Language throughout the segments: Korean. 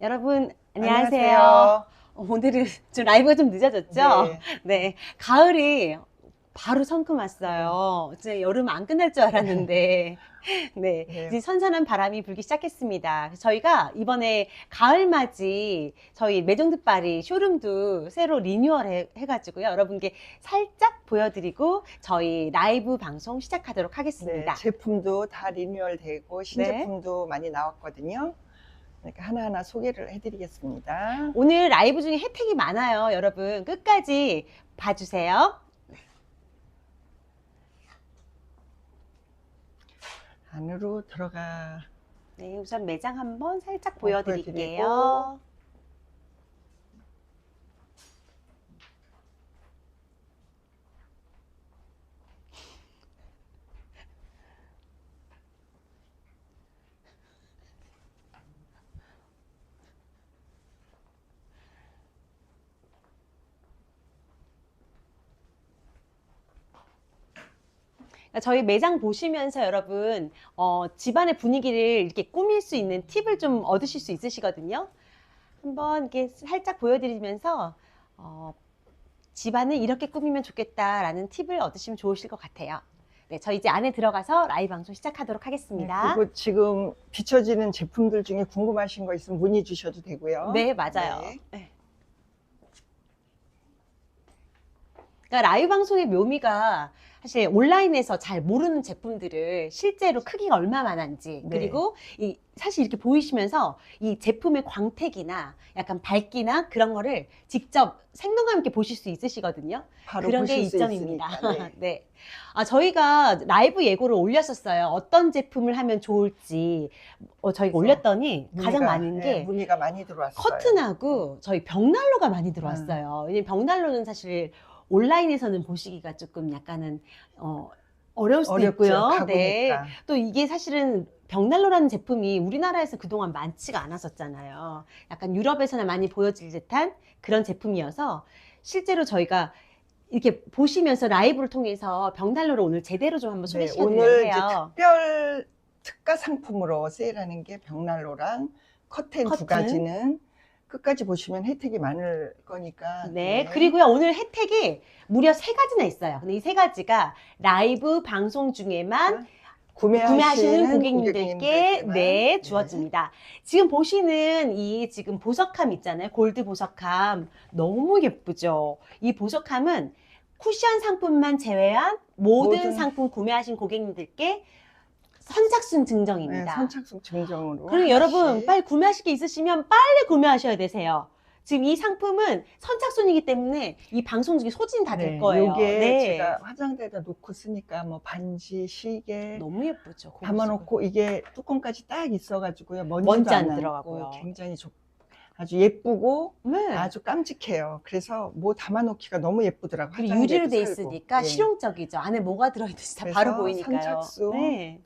여러분, 안녕하세요. 안녕하세요. 오늘은 좀 라이브가 좀 늦어졌죠? 네. 네. 가을이 바로 성큼 왔어요. 이제 여름 안 끝날 줄 알았는데, 네. 네. 이제 선선한 바람이 불기 시작했습니다. 저희가 이번에 가을맞이 저희 매정듣바리 쇼룸도 새로 리뉴얼 해가지고요. 여러분께 살짝 보여드리고 저희 라이브 방송 시작하도록 네. 하겠습니다. 제품도 다 리뉴얼되고 네. 신제품도 많이 나왔거든요. 그러니까 하나하나 소개를 해드리겠습니다. 오늘 라이브 중에 혜택이 많아요. 여러분 끝까지 봐주세요. 안으로 들어가 네, 우선 매장 한번 살짝 보여드리고. 보여드릴게요. 저희 매장 보시면서 여러분 집안의 분위기를 이렇게 꾸밀 수 있는 팁을 좀 얻으실 수 있으시거든요. 한번 이렇게 살짝 보여드리면서 집안을 이렇게 꾸미면 좋겠다라는 팁을 얻으시면 좋으실 것 같아요. 네, 저 이제 안에 들어가서 라이브 방송 시작하도록 네, 하겠습니다. 그리고 지금 비춰지는 제품들 중에 궁금하신 거 있으면 문의 주셔도 되고요. 네, 맞아요. 네. 네. 그러니까 라이브 방송의 묘미가 사실 온라인에서 잘 모르는 제품들을 실제로 크기가 얼마만한지 네. 그리고 사실 이렇게 보이시면서 이 제품의 광택이나 약간 밝기나 그런 거를 직접 생동감 있게 보실 수 있으시거든요. 바로 그런 게 보실 수 이점입니다. 있으니까. 네. 네. 저희가 라이브 예고를 올렸었어요. 어떤 제품을 하면 좋을지 저희가 그래서 올렸더니 가장 많은 게 문의가 많이 들어왔어요. 커튼하고 저희 벽난로가 많이 들어왔어요. 왜냐면 벽난로는 사실 온라인에서는 보시기가 조금 약간은 어려울 수도 어렵죠. 있고요. 네. 가구니까. 또 이게 사실은 벽난로라는 제품이 우리나라에서 그동안 많지가 않았었잖아요. 약간 유럽에서나 많이 보여질 듯한 그런 제품이어서 실제로 저희가 이렇게 보시면서 라이브를 통해서 벽난로를 오늘 제대로 좀 한번 네, 소개시켜 오늘 이제 드려요. 특별 특가 상품으로 세일하는 게 벽난로랑 커튼 두 커튼. 가지는 끝까지 보시면 혜택이 많을 거니까. 네, 그리고요, 오늘 혜택이 무려 3가지나 있어요. 근데 이 3가지가 라이브 방송 중에만 구매하시는 고객님들께 네, 주어집니다. 지금 보시는 이 지금 보석함 있잖아요. 골드 보석함. 너무 예쁘죠? 이 보석함은 쿠션 상품만 제외한 모든 상품 구매하신 고객님들께 선착순 네, 증정입니다. 선착순 증정으로. 그리고 여러분 빨리 구매하실 게 있으시면 빨리 구매하셔야 되세요. 지금 이 상품은 선착순이기 때문에 이 방송 중에 소진 다 될 거예요. 이게 네. 제가 화장대에다 놓고 쓰니까 뭐 반지, 시계 너무 예쁘죠. 담아놓고 이게 뚜껑까지 딱 있어가지고요. 먼지 안 남고 들어가고요. 굉장히 아주 예쁘고 네. 아주 깜찍해요. 그래서 뭐 담아놓기가 너무 예쁘더라고요. 그리고 유리로 돼 살고. 있으니까 예. 실용적이죠. 안에 뭐가 들어있는지 다 그래서 바로 보이니까요. 선착순, 네.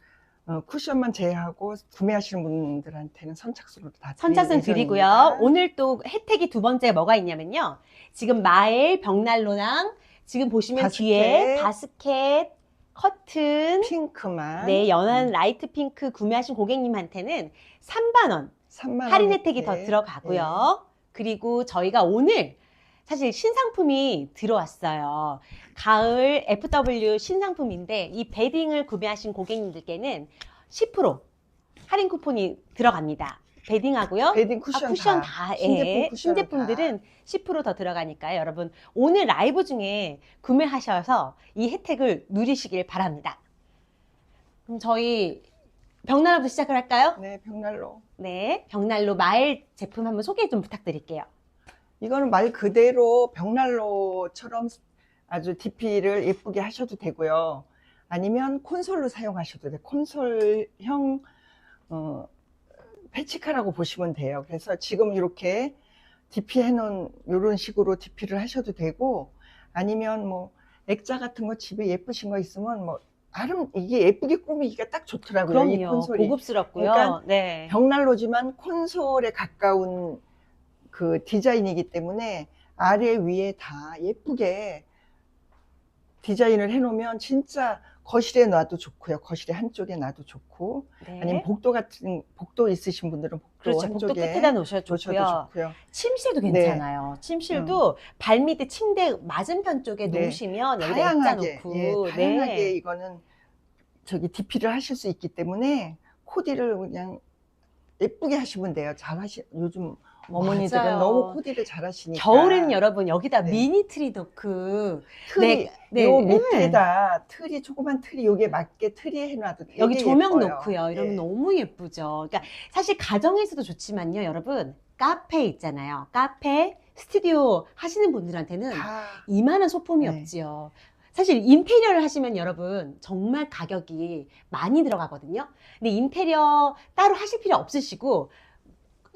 쿠션만 제외하고 구매하시는 분들한테는 선착순으로 다 선착순 드릴 드리고요. 예정입니다. 오늘 또 혜택이 두 번째 뭐가 있냐면요. 지금 마엘 벽난로랑 지금 보시면 바스켓, 뒤에 바스켓, 커튼, 핑크만 네, 연한 라이트 핑크 구매하신 고객님한테는 3만 원 3만 원 할인 혜택이 혜택. 더 들어가고요. 그리고 저희가 오늘 사실 신상품이 들어왔어요. 가을 FW 신상품인데 이 베딩을 구매하신 고객님들께는 10% 할인 쿠폰이 들어갑니다. 베딩하고요. 베딩 쿠션, 쿠션 다. 신제품 쿠션은 신제품들은 10% 더 들어가니까요. 여러분 오늘 라이브 중에 구매하셔서 이 혜택을 누리시길 바랍니다. 그럼 저희 벽난로부터 시작을 할까요? 네, 벽난로. 네, 벽난로 마엘 제품 한번 소개 좀 부탁드릴게요. 이거는 말 그대로 벽난로처럼 아주 DP를 예쁘게 하셔도 되고요. 아니면 콘솔로 사용하셔도 돼요. 콘솔형 패치카라고 보시면 돼요. 그래서 지금 이렇게 DP 해놓은 이런 식으로 DP를 하셔도 되고, 아니면 뭐 액자 같은 거 집에 예쁘신 거 있으면 뭐 이게 예쁘게 꾸미기가 딱 좋더라고요. 이 그럼요. 콘솔이. 고급스럽고요. 그러니까 네. 벽난로지만 콘솔에 가까운 그 디자인이기 때문에 아래 위에 다 예쁘게 디자인을 해놓으면 진짜 거실에 놔도 좋고요. 거실에 한쪽에 놔도 좋고, 네. 아니면 복도 있으신 분들은 복도 그렇죠. 복도 한쪽에 끝에다 놓으셔도 놓으셔도 좋고요. 좋고요. 침실도 네. 괜찮아요. 침실도 발 밑에 침대 맞은편 쪽에 네. 놓으시면 여기다 액자 다양하게, 놓고. 예, 다양하게 네. 이거는 DP를 하실 수 있기 때문에 코디를 그냥 예쁘게 하시면 돼요. 요즘 어머니들은 맞아요. 너무 코디를 잘 하시니까. 겨울에는 여러분 여기다 네. 미니 트리 넣고 틀이, 네, 요 네. 밑에다 틀이, 조그만 틀이 여기에 맞게 틀이 해놔도 되게 여기 조명 예뻐요. 놓고요. 이러면 네. 너무 예쁘죠. 그러니까 사실 가정에서도 좋지만요, 여러분. 카페 있잖아요. 카페, 스튜디오 하시는 분들한테는 다 이만한 소품이 네. 없지요. 사실 인테리어를 하시면 여러분 정말 가격이 많이 들어가거든요. 근데 인테리어 따로 하실 필요 없으시고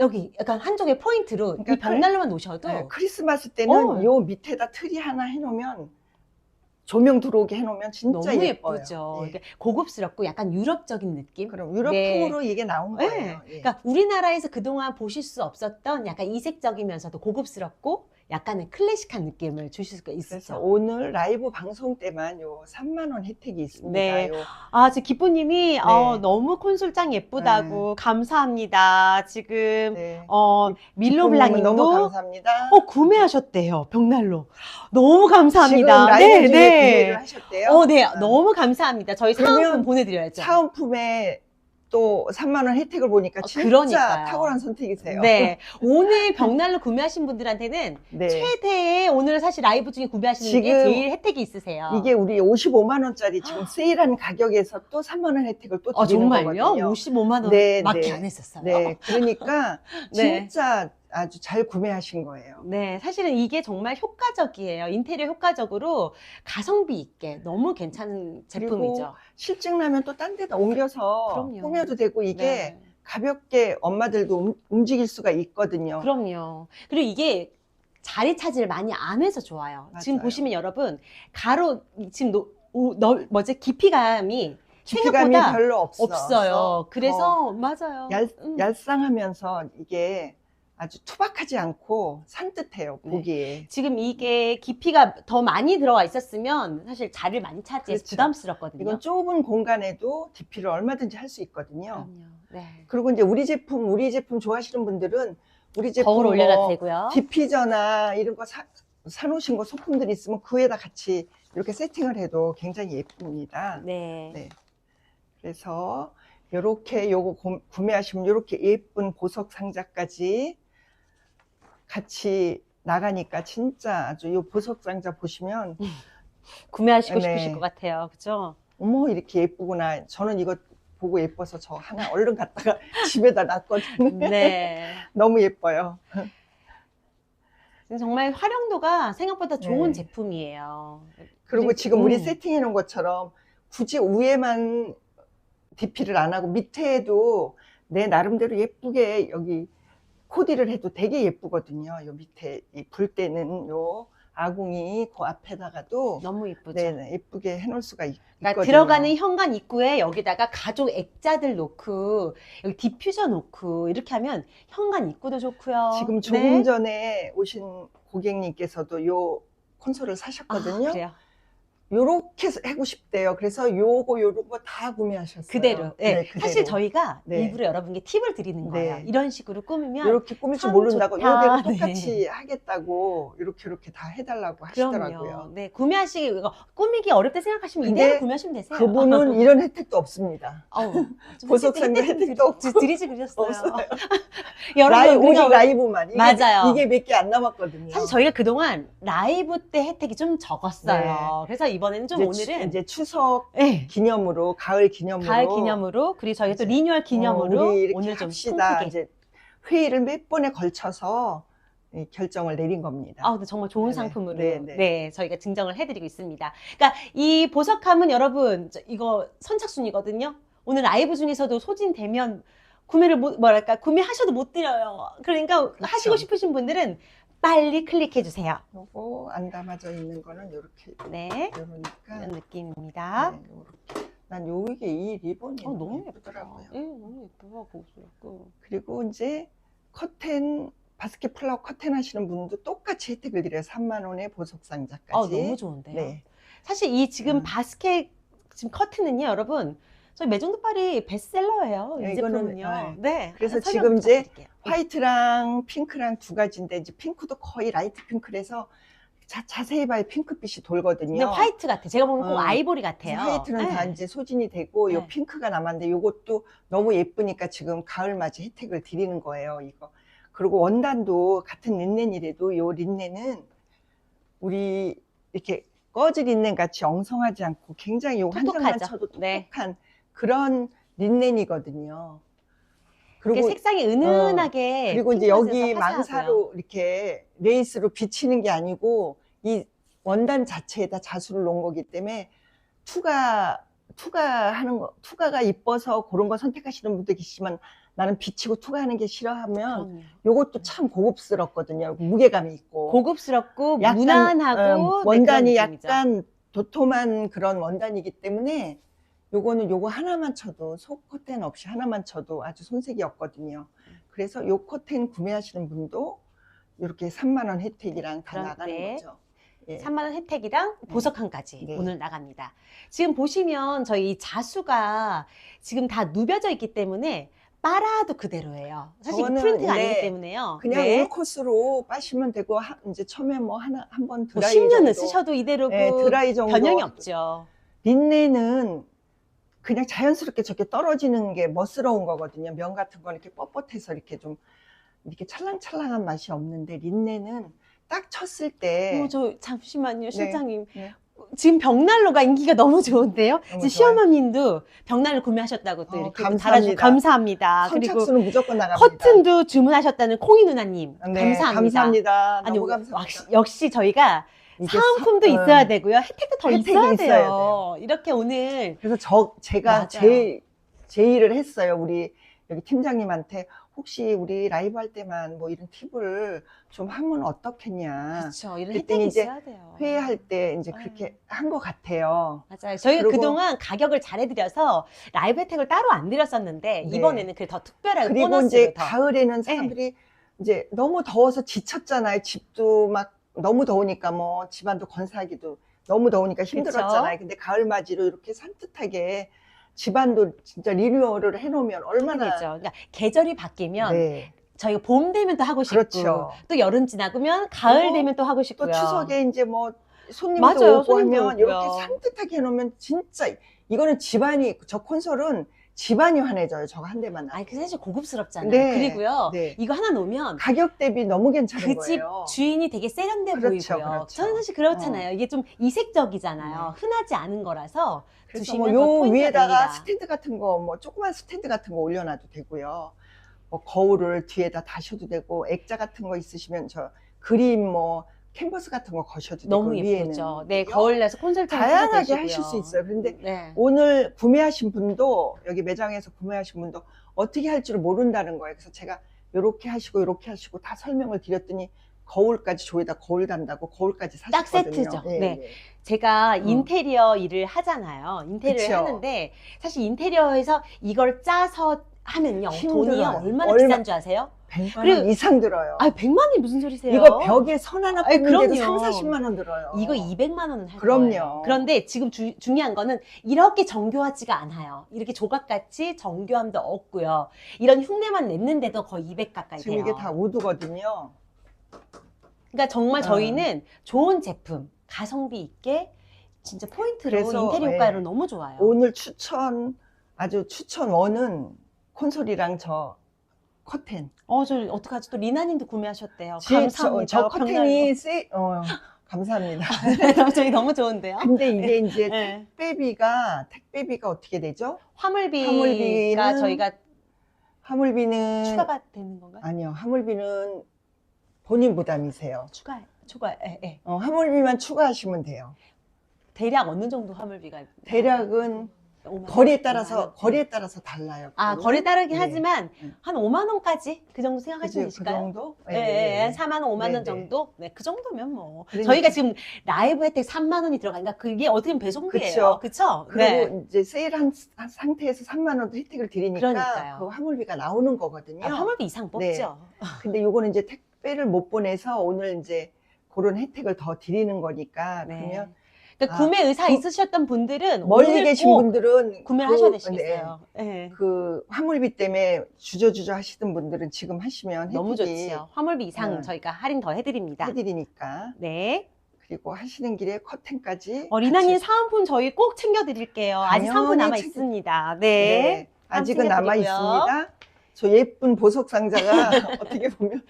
여기 약간 한쪽에 포인트로 그러니까 이 벽난로만 놓으셔도 네, 크리스마스 때는 어. 요 밑에다 틀이 하나 해놓으면, 조명 들어오게 해놓으면 진짜 너무 예뻐요. 예쁘죠. 예. 이렇게 고급스럽고 약간 유럽적인 느낌. 그럼 유럽풍으로 네. 이게 나온 네. 거예요. 예. 그러니까 우리나라에서 그동안 보실 수 없었던 약간 이색적이면서도 고급스럽고 약간의 클래식한 느낌을 주실 수가 그래서 있으죠. 오늘 라이브 방송 때만 요 3만 원 혜택이 있습니다. 네. 요 아, 지금 기쁘님이 네. 너무 콘솔장 예쁘다고 감사합니다. 지금 네. 밀로 기쁨님은 너무 블랑님도 감사합니다. 구매하셨대요. 벽난로. 너무 지금 감사합니다. 라이브 중에 구매를 하셨대요. 네, 너무 감사합니다. 저희 그러면 사은품 보내드려야죠. 사은품에 또 3만 원 혜택을 보니까 진짜 그러니까요. 탁월한 선택이세요. 네. 오늘 벽난로 구매하신 분들한테는 네. 최대의 오늘 사실 라이브 중에 구매하시는 게 지금 제일 혜택이 있으세요. 이게 우리 55만 원짜리 지금 세일한 가격에서 또 3만 원 혜택을 또 드리는 정말요? 거거든요. 55만 원 네, 밖에 네. 안 했었어요. 네, 그러니까 네. 진짜 아주 잘 구매하신 거예요. 네, 사실은 이게 정말 효과적이에요. 인테리어 효과적으로 가성비 있게 너무 괜찮은 제품이죠. 실증 나면 또 딴 데다 옮겨서 그럼요. 꾸며도 되고, 이게 네. 가볍게 엄마들도 움직일 수가 있거든요. 그럼요. 그리고 이게 자리 차지를 많이 안 해서 좋아요. 지금 맞아요. 보시면 여러분 지금 깊이감이 깊이감이 생각보다 별로 없어요. 그래서 맞아요. 얄쌍하면서 이게 아주 투박하지 않고 산뜻해요, 네. 보기에. 지금 이게 깊이가 더 많이 들어가 있었으면 사실 자리를 많이 차지해서 그렇죠. 부담스럽거든요. 이건 좁은 공간에도 DP를 얼마든지 할 수 있거든요. 그럼요. 네. 그리고 이제 우리 제품 좋아하시는 분들은 우리 제품 거울 올려놔도 되고요. DP저나 이런 거 사놓으신 거 소품들이 있으면 그 위에다 같이 이렇게 세팅을 해도 굉장히 예쁩니다. 네. 네. 그래서 요렇게 요거 구매하시면 요렇게 예쁜 보석 상자까지 같이 나가니까 진짜 아주 요 보석 상자 보시면 구매하시고 네. 싶으실 것 같아요. 그죠? 어머 이렇게 예쁘구나. 저는 이거 보고 예뻐서 저 하나 얼른 갖다가 집에다 놨거든요. 네. 너무 예뻐요. 정말 활용도가 생각보다 좋은 네. 제품이에요. 그리고 지금 우리 세팅해 놓은 것처럼 굳이 위에만 DP를 안 하고 밑에도 내 나름대로 예쁘게 여기 코디를 해도 되게 예쁘거든요. 요 밑에 불 때는 요 아궁이 그 앞에다가도 너무 예쁘죠. 네, 예쁘게 해놓을 수가 그러니까 있거든요. 들어가는 현관 입구에 여기다가 가족 액자들 놓고 여기 디퓨저 놓고 이렇게 하면 현관 입구도 좋고요. 지금 조금 전에 오신 고객님께서도 요 콘솔을 사셨거든요. 그래요? 요렇게 하고 싶대요. 그래서 요거 다 구매하셨어요. 그대로. 네. 네, 그대로. 사실 저희가 네. 일부러 여러분께 팁을 드리는 거예요. 네. 이런 식으로 꾸미면 이렇게 꾸밀 줄 참 모른다고 좋다. 요대로 똑같이 하겠다고 이렇게 다 해달라고 하시더라고요. 그럼요. 네, 구매하시기 꾸미기 어렵다 생각하시면 근데 이대로 구매하시면 되세요. 그분은 이런 혜택도 없습니다. 보석 상자 혜택도 없고. 드리지 그러셨어요. 없어요. 여러분 오직 우리가 라이브만. 맞아요. 이게 몇 개 안 남았거든요. 사실 저희가 그동안 라이브 때 혜택이 좀 적었어요. 네. 그래서 이번에는 좀 오늘은 이제 추석 네. 기념으로, 가을 기념으로, 그리고 저희가 또 리뉴얼 기념으로 우리 이렇게 오늘 좀 합시다. 풍부하게. 이제 회의를 몇 번에 걸쳐서 이 결정을 내린 겁니다. 근데 정말 좋은 네네. 상품으로 네네. 네, 저희가 증정을 해드리고 있습니다. 그러니까 이 보석함은 여러분 이거 선착순이거든요. 오늘 라이브 중에서도 소진되면 구매하셔도 못 드려요. 그러니까 그렇죠. 하시고 싶으신 분들은 빨리 클릭해 주세요. 요거 안 담아져 있는 거는 요렇게 네, 요러니까 이런 느낌입니다. 네, 요렇게. 난 요게 이 리본이 너무 예쁘더라고요. 예쁘더라고요. 너무 예뻐요, 고급스럽고. 그리고 이제 커튼, 바스켓 플라워 커튼 하시는 분도 똑같이 혜택을 드려요. 3만 원의 보석 상자까지. 너무 좋은데요. 네. 사실 이 지금 바스켓 지금 커튼은요, 여러분. 저희 매종도파리 베스트셀러예요. 네, 이 이거는, 제품은요. 네. 그래서 설명 지금 이제 부탁드릴게요. 화이트랑 핑크랑 두 가지인데 이제 핑크도 거의 라이트 핑크라서 자세히 봐야 핑크빛이 돌거든요. 근데 화이트 같아. 제가 보면 꼭 아이보리 같아요. 화이트는 다 네. 이제 소진이 되고 요 네. 핑크가 남았는데 요것도 너무 예쁘니까 지금 가을맞이 혜택을 드리는 거예요. 이거. 그리고 원단도 같은 린넨이라도 요 린넨은 우리 이렇게 꺼즈 린넨 같이 엉성하지 않고 굉장히 요 한 장만 톡톡하죠. 쳐도 네. 톡톡한 그런 린넨이거든요. 그리고 그리고 색상이 은은하게 그리고 이제 핑크빛에서 여기 화사하고요. 망사로 이렇게 레이스로 비치는 게 아니고 이 원단 자체에다 자수를 놓은 거기 때문에 투가가 이뻐서 그런 거 선택하시는 분도 계시지만 나는 비치고 투가하는 게 싫어하면 그럼요. 요것도 참 고급스럽거든요. 무게감이 있고 고급스럽고 약간, 무난하고 원단이 네, 그런 느낌이죠. 약간 도톰한 그런 원단이기 때문에 요거는 요거 하나만 쳐도 속 커튼 없이 하나만 쳐도 아주 손색이 없거든요. 그래서 요 커튼 구매하시는 분도 이렇게 3만 원 혜택이랑 다 그럴 나가는 때 거죠. 예. 3만 원 혜택이랑 보석함까지 네. 오늘 나갑니다. 지금 보시면 저희 이 자수가 지금 다 누벼져 있기 때문에 빨아도 그대로예요. 사실 이게 저거는, 프린트가 네, 아니기 때문에요. 그냥 네. 올 코스로 빠시면 되고 이제 처음에 뭐 한 번 뭐 드라이 10년을 정도, 쓰셔도 이대로고 예, 드라이 정도 변형이 없죠. 린넨은 그냥 자연스럽게 저렇게 떨어지는 게 멋스러운 거거든요. 면 같은 건 이렇게 뻣뻣해서 이렇게 좀 이렇게 찰랑찰랑한 맛이 없는데 린넨은 딱 쳤을 때 저 잠시만요, 실장님. 네. 지금 벽난로가 인기가 너무 좋은데요. 너무 지금 시어머님도 벽난로 구매하셨다고 또 이렇게 감사합니다. 달아주셔서 감사합니다. 그리고 선착순은 무조건 나갑니다. 커튼도 주문하셨다는 콩이 누나님 네, 감사합니다. 감사합니다. 아니 너무 감사합니다. 역시 저희가 이게 사은품도 있어야 되고요. 혜택도 더 혜택이 있어야 있어야 돼요. 이렇게 오늘 그래서 제가 맞아요. 제의를 했어요. 우리 여기 팀장님한테 혹시 우리 라이브 할 때만 뭐 이런 팁을 좀 하면 어떻겠냐. 그렇죠. 이런 그랬더니 혜택이 이제 있어야 돼요. 회의할 때 이제 그렇게 한 것 같아요. 맞아요. 저희가 그리고- 그동안 가격을 잘 해드려서 라이브 혜택을 따로 안 드렸었는데 네. 이번에는 그 더 특별하게 그리고 보너스로 이제 더. 가을에는 사람들이 이제 너무 더워서 지쳤잖아요. 집도 막 너무 더우니까 뭐 집안도 건사하기도 너무 더우니까 힘들었잖아요. 근데 가을 맞이로 이렇게 산뜻하게 집안도 진짜 리뉴얼을 해놓으면 얼마나 그렇죠. 그러니까 계절이 바뀌면 네. 저희가 봄 되면 또 하고 싶고 그렇죠. 또 여름 지나면 가을 그리고 되면 또 하고 싶고요. 또 추석에 이제 뭐 손님도 맞아요. 오고 손님도 하면 오고요. 이렇게 산뜻하게 해놓으면 진짜 이거는 집안이 저 콘솔은 집안이 환해져요. 저거 한 대만 놔도. 아니 그 사실 고급스럽잖아요. 네. 그리고요. 네. 이거 하나 놓으면 가격 대비 너무 괜찮은 그 집 거예요. 주인이 되게 세련돼 그렇죠, 보이고요. 그렇죠. 저는 사실 그렇잖아요. 이게 좀 이색적이잖아요. 흔하지 않은 거라서 그래서 두시면 뭐 더 요 포인트가 위에다가 됩니다. 스탠드 같은 거, 뭐 조그만 스탠드 같은 거 올려놔도 되고요. 뭐 거울을 뒤에다 다셔도 되고, 액자 같은 거 있으시면 저 그림 뭐 캔버스 같은 거 거셔도 너무 되고 위에는 예쁘죠. 네, 거울 내서 콘솔팅 다양하게 하실 수 있어요. 그런데 네. 오늘 구매하신 분도 여기 매장에서 구매하신 분도 어떻게 할 줄 모른다는 거예요. 그래서 제가 이렇게 하시고 다 설명을 드렸더니 거울까지 조에다 거울 단다고 거울까지 딱 사셨거든요. 세트죠. 예, 네. 예. 제가 인테리어 일을 하잖아요. 인테리어를 그쵸. 하는데 사실 인테리어에서 이걸 짜서 하면요. 돈이 힘들어요. 얼마나 비싼 줄 아세요? 100만 그리고- 원 이상 들어요. 아, 100만 원이 무슨 소리세요? 이거 벽에 선 하나 아이, 꽂는데도 그럼요. 3, 40만 원 들어요. 이거 200만 원은 할 그럼요. 거예요. 그런데 지금 중요한 거는 이렇게 정교하지가 않아요. 이렇게 조각같이 정교함도 없고요. 이런 흉내만 냈는데도 거의 200 가까이 지금 돼요. 이게 다 우드거든요. 그러니까 정말 저희는 좋은 제품, 가성비 있게 진짜 포인트로 그래서, 인테리어 효과로 너무 좋아요. 오늘 아주 추천 원은 콘솔이랑 저 커튼. 저 어떡하지? 또 리나님도 구매하셨대요. 지금 감사합니다. 저 커튼이 감사합니다. 저희 너무 좋은데요. 근데 이게 이제 네. 택배비가 어떻게 되죠? 화물비가 화물비는- 저희가 화물비는 추가가 되는 건가요? 아니요. 화물비는 본인 부담이세요. 추가, 예. 화물비만 추가하시면 돼요. 대략 어느 정도 화물비가? 대략은 5만 원? 거리에 5만 원? 따라서 달라요. 아, 거리에 따르긴 네. 하지만 한 5만 원까지 그 정도 생각하시면 그치, 그 되실까요? 정도? 네, 한 4만 원, 5만 원 네, 네. 정도? 네, 그 정도면 뭐. 그러니까. 저희가 지금 라이브 혜택 3만 원이 들어가니까 그게 어떻게 보면 배송비예요. 그쵸? 그리고 이제 세일한 상태에서 3만 원 혜택을 드리니까 그러니까요. 그 화물비가 나오는 거거든요. 화물비 이상 뽑죠. 근데 요거는 이제 택배를 못 보내서 오늘 이제 그런 혜택을 더 드리는 거니까 네. 그러면 그러니까 구매 의사 있으셨던 분들은 멀리 오늘 계신 꼭 분들은 구매를 하셔야 되시겠어요. 네. 그 화물비 때문에 주저주저 하시던 분들은 지금 하시면 너무 혜택이 좋지요. 화물비 이상 저희가 할인 더 해드립니다. 해드리니까. 네. 그리고 하시는 길에 커튼까지. 리나님 사은품 저희 꼭 챙겨드릴게요. 아직 사은품 남아 챙겨- 있습니다. 네. 네. 아직은 남아 있습니다. 저 예쁜 보석 상자가 어떻게 보면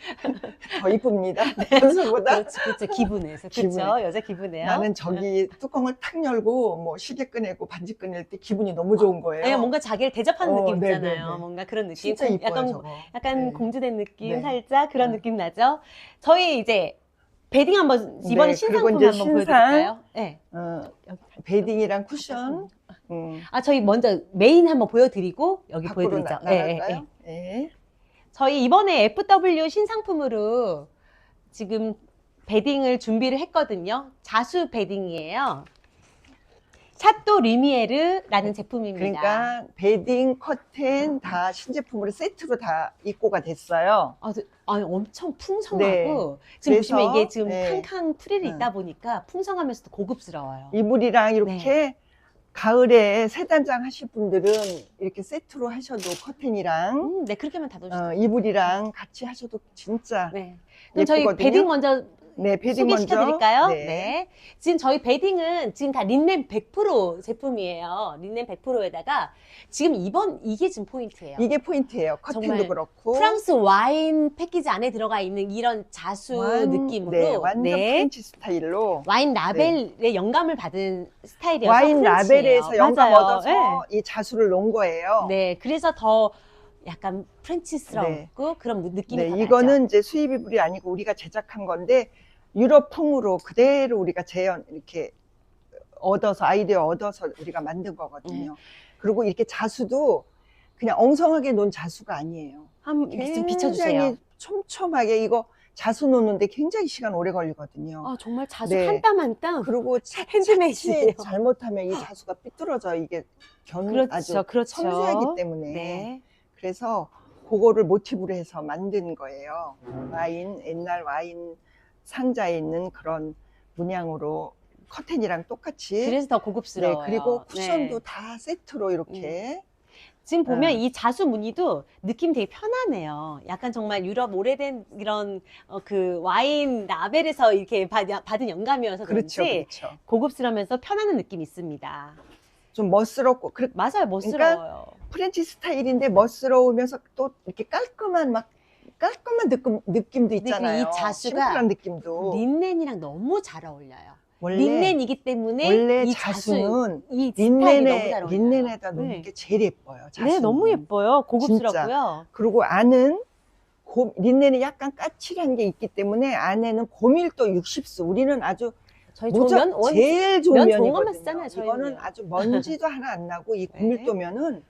더 이쁩니다. 보석보다. 그렇죠. 기분에서. 기분에. 그렇죠. 여자 기분에요. 나는 저기 뚜껑을 탁 열고 뭐 시계 꺼내고 반지 꺼낼 때 기분이 너무 좋은 거예요. 네, 뭔가 자기를 대접하는 느낌 네네네. 있잖아요. 뭔가 그런 느낌. 진짜 이뻐요, 약간, 저거. 약간 네. 공주된 느낌, 네. 살짝 그런 네. 느낌 나죠? 저희 이제 베딩 한번, 이번에 네, 신상품 그리고 한번 이제 신상. 보여드릴까요? 네. 베딩이랑 쿠션. 저희 먼저 메인 한번 보여드리고 여기 밖으로 보여드리죠. 나갈까요? 네. 저희 이번에 FW 신상품으로 지금 베딩을 준비를 했거든요. 자수 베딩이에요. 샤또 리미에르라는 제품입니다. 그러니까 베딩, 커튼 다 신제품으로 세트로 다 입고가 됐어요. 엄청 풍성하고 네. 지금 그래서, 보시면 이게 지금 네. 캉캉 프릴이 있다 보니까 풍성하면서도 고급스러워요. 이불이랑 이렇게 가을에 새 단장 하실 분들은 이렇게 세트로 하셔도 커튼이랑 네, 그렇게만 다 넣으시죠. 이불이랑 같이 하셔도 진짜 네. 그럼 저희 예쁘거든요. 베딩 먼저 네, 베딩 먼저. 소개시켜드릴까요? 네. 네. 지금 저희 베딩은 지금 다 린넨 100% 제품이에요. 린넨 100%에다가 지금 이게 지금 포인트예요. 이게 포인트예요. 커튼도 정말 그렇고. 프랑스 와인 패키지 안에 들어가 있는 이런 자수 느낌으로. 네, 완전 프렌치 스타일로. 와인 라벨의 영감을 받은 스타일이어서 와인 프렌치예요. 라벨에서 영감 맞아요. 얻어서 네. 이 자수를 놓은 거예요. 네, 그래서 더 약간 프렌치스럽고 그런 느낌이 네, 더 이거는 나죠. 이제 수입 이불이 아니고 우리가 제작한 건데 유럽풍으로 그대로 우리가 이렇게 아이디어 얻어서 우리가 만든 거거든요. 그리고 이렇게 자수도 그냥 엉성하게 놓은 자수가 아니에요. 이렇게 좀 비춰주세요. 굉장히 촘촘하게 이거 자수 놓는데 굉장히 시간 오래 걸리거든요. 정말 자수 네. 한 땀 한 땀. 그리고 핸드메이드예요. 잘못하면 이 자수가 삐뚤어져 이게 아주 그렇죠. 섬세하기 때문에. 네. 그래서 그거를 모티브로 해서 만든 거예요. 옛날 와인 상자에 있는 그런 문양으로 커튼이랑 똑같이. 그래서 더 고급스러워요. 네, 그리고 쿠션도 네. 다 세트로 이렇게. 지금 보면 이 자수 무늬도 느낌 되게 편하네요. 약간 정말 유럽 오래된 이런 그 와인 라벨에서 이렇게 받은 영감이어서 그렇죠, 그런지 그렇죠. 고급스러우면서 편안한 느낌이 있습니다. 좀 멋스럽고. 맞아요, 멋스러워요. 프렌치 스타일인데 멋스러우면서 또 이렇게 깔끔한 느낌도 있잖아요. 이 자수가 심플한 느낌도. 린넨이랑 너무 잘 어울려요. 원래 린넨이기 때문에 원래 이 자수는 이 스타일이 너무 잘 어울려요. 린넨에다 놓는 네. 게 제일 예뻐요. 자수는. 네, 너무 예뻐요. 고급스럽고요. 그리고 안은 린넨이 약간 까칠한 게 있기 때문에 안에는 고밀도 60수. 우리는 아주 저희 좋은 제일 좋은 면 좋은 것만 면이거든요. 쓰잖아요, 저희는요. 이거는 아주 먼지도 하나 안 나고 이 네. 고밀도면은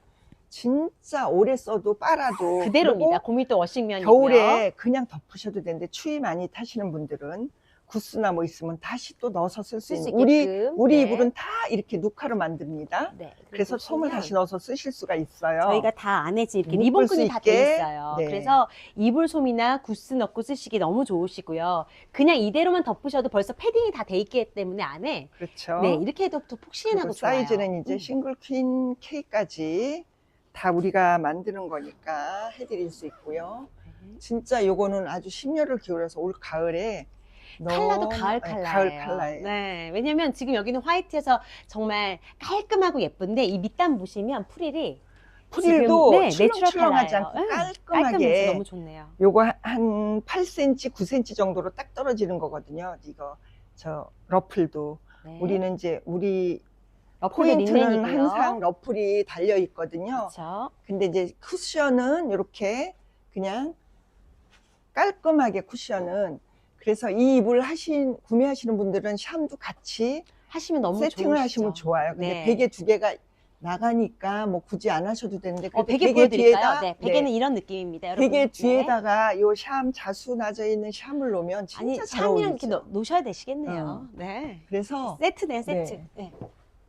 진짜 오래 써도 빨아도 그대로입니다. 그리고 고밀도 워싱면이고요. 겨울에 그냥 덮으셔도 되는데 추위 많이 타시는 분들은 구스나 뭐 있으면 다시 또 넣어서 쓸 수 쓸 수 있는 있게끔. 우리 네. 이불은 다 이렇게 녹화로 만듭니다. 네. 그래서 솜을 다시 넣어서 쓰실 수가 있어요. 저희가 다 안에 이렇게 묶을 리본끈이 수 다 있게. 돼 있어요. 네. 그래서 이불솜이나 구스 넣고 쓰시기 너무 좋으시고요. 그냥 이대로만 덮으셔도 벌써 패딩이 다 돼 있기 때문에 안에 그렇죠. 네, 이렇게 해도 또 푹신하고 그리고 좋아요. 사이즈는 이제 싱글 퀸 K까지 다 우리가 만드는 거니까 해드릴 수 있고요. 진짜 요거는 아주 심혈을 기울여서 올 가을에 컬러도 가을 네, 컬러예요. 가을 컬러예요. 네, 왜냐면 지금 여기는 화이트여서 정말 깔끔하고 예쁜데 이 밑단 보시면 프릴이 프릴도 지금, 네, 출렁출렁하지 내추럴 않고 컬러예요. 깔끔하게 깔끔해서 너무 좋네요. 요거 한 8cm, 9cm 정도로 딱 떨어지는 거거든요. 이거 저 러플도 네. 우리는 이제 우리 러플도 포인트는 린넨이고요. 항상 러플이 달려 있거든요. 그렇죠. 근데 이제 쿠션은 이렇게 그냥 깔끔하게 쿠션은 그래서 이 이불 구매하시는 분들은 샴도 같이 하시면 너무 세팅을 좋으시죠. 하시면 좋아요. 근데 네. 베개 두 개가 나가니까 뭐 굳이 안 하셔도 되는데 베개 보여드릴까요? 네, 베개는 이런 느낌입니다. 여러분. 베개 네. 뒤에다가 요 샴 자수 나져 있는 샴을 놓으면 진짜 아니, 잘 샴이랑 이렇게 어울리죠. 놓으셔야 되시겠네요. 네. 그래서 세트네, 세트. 네. 네.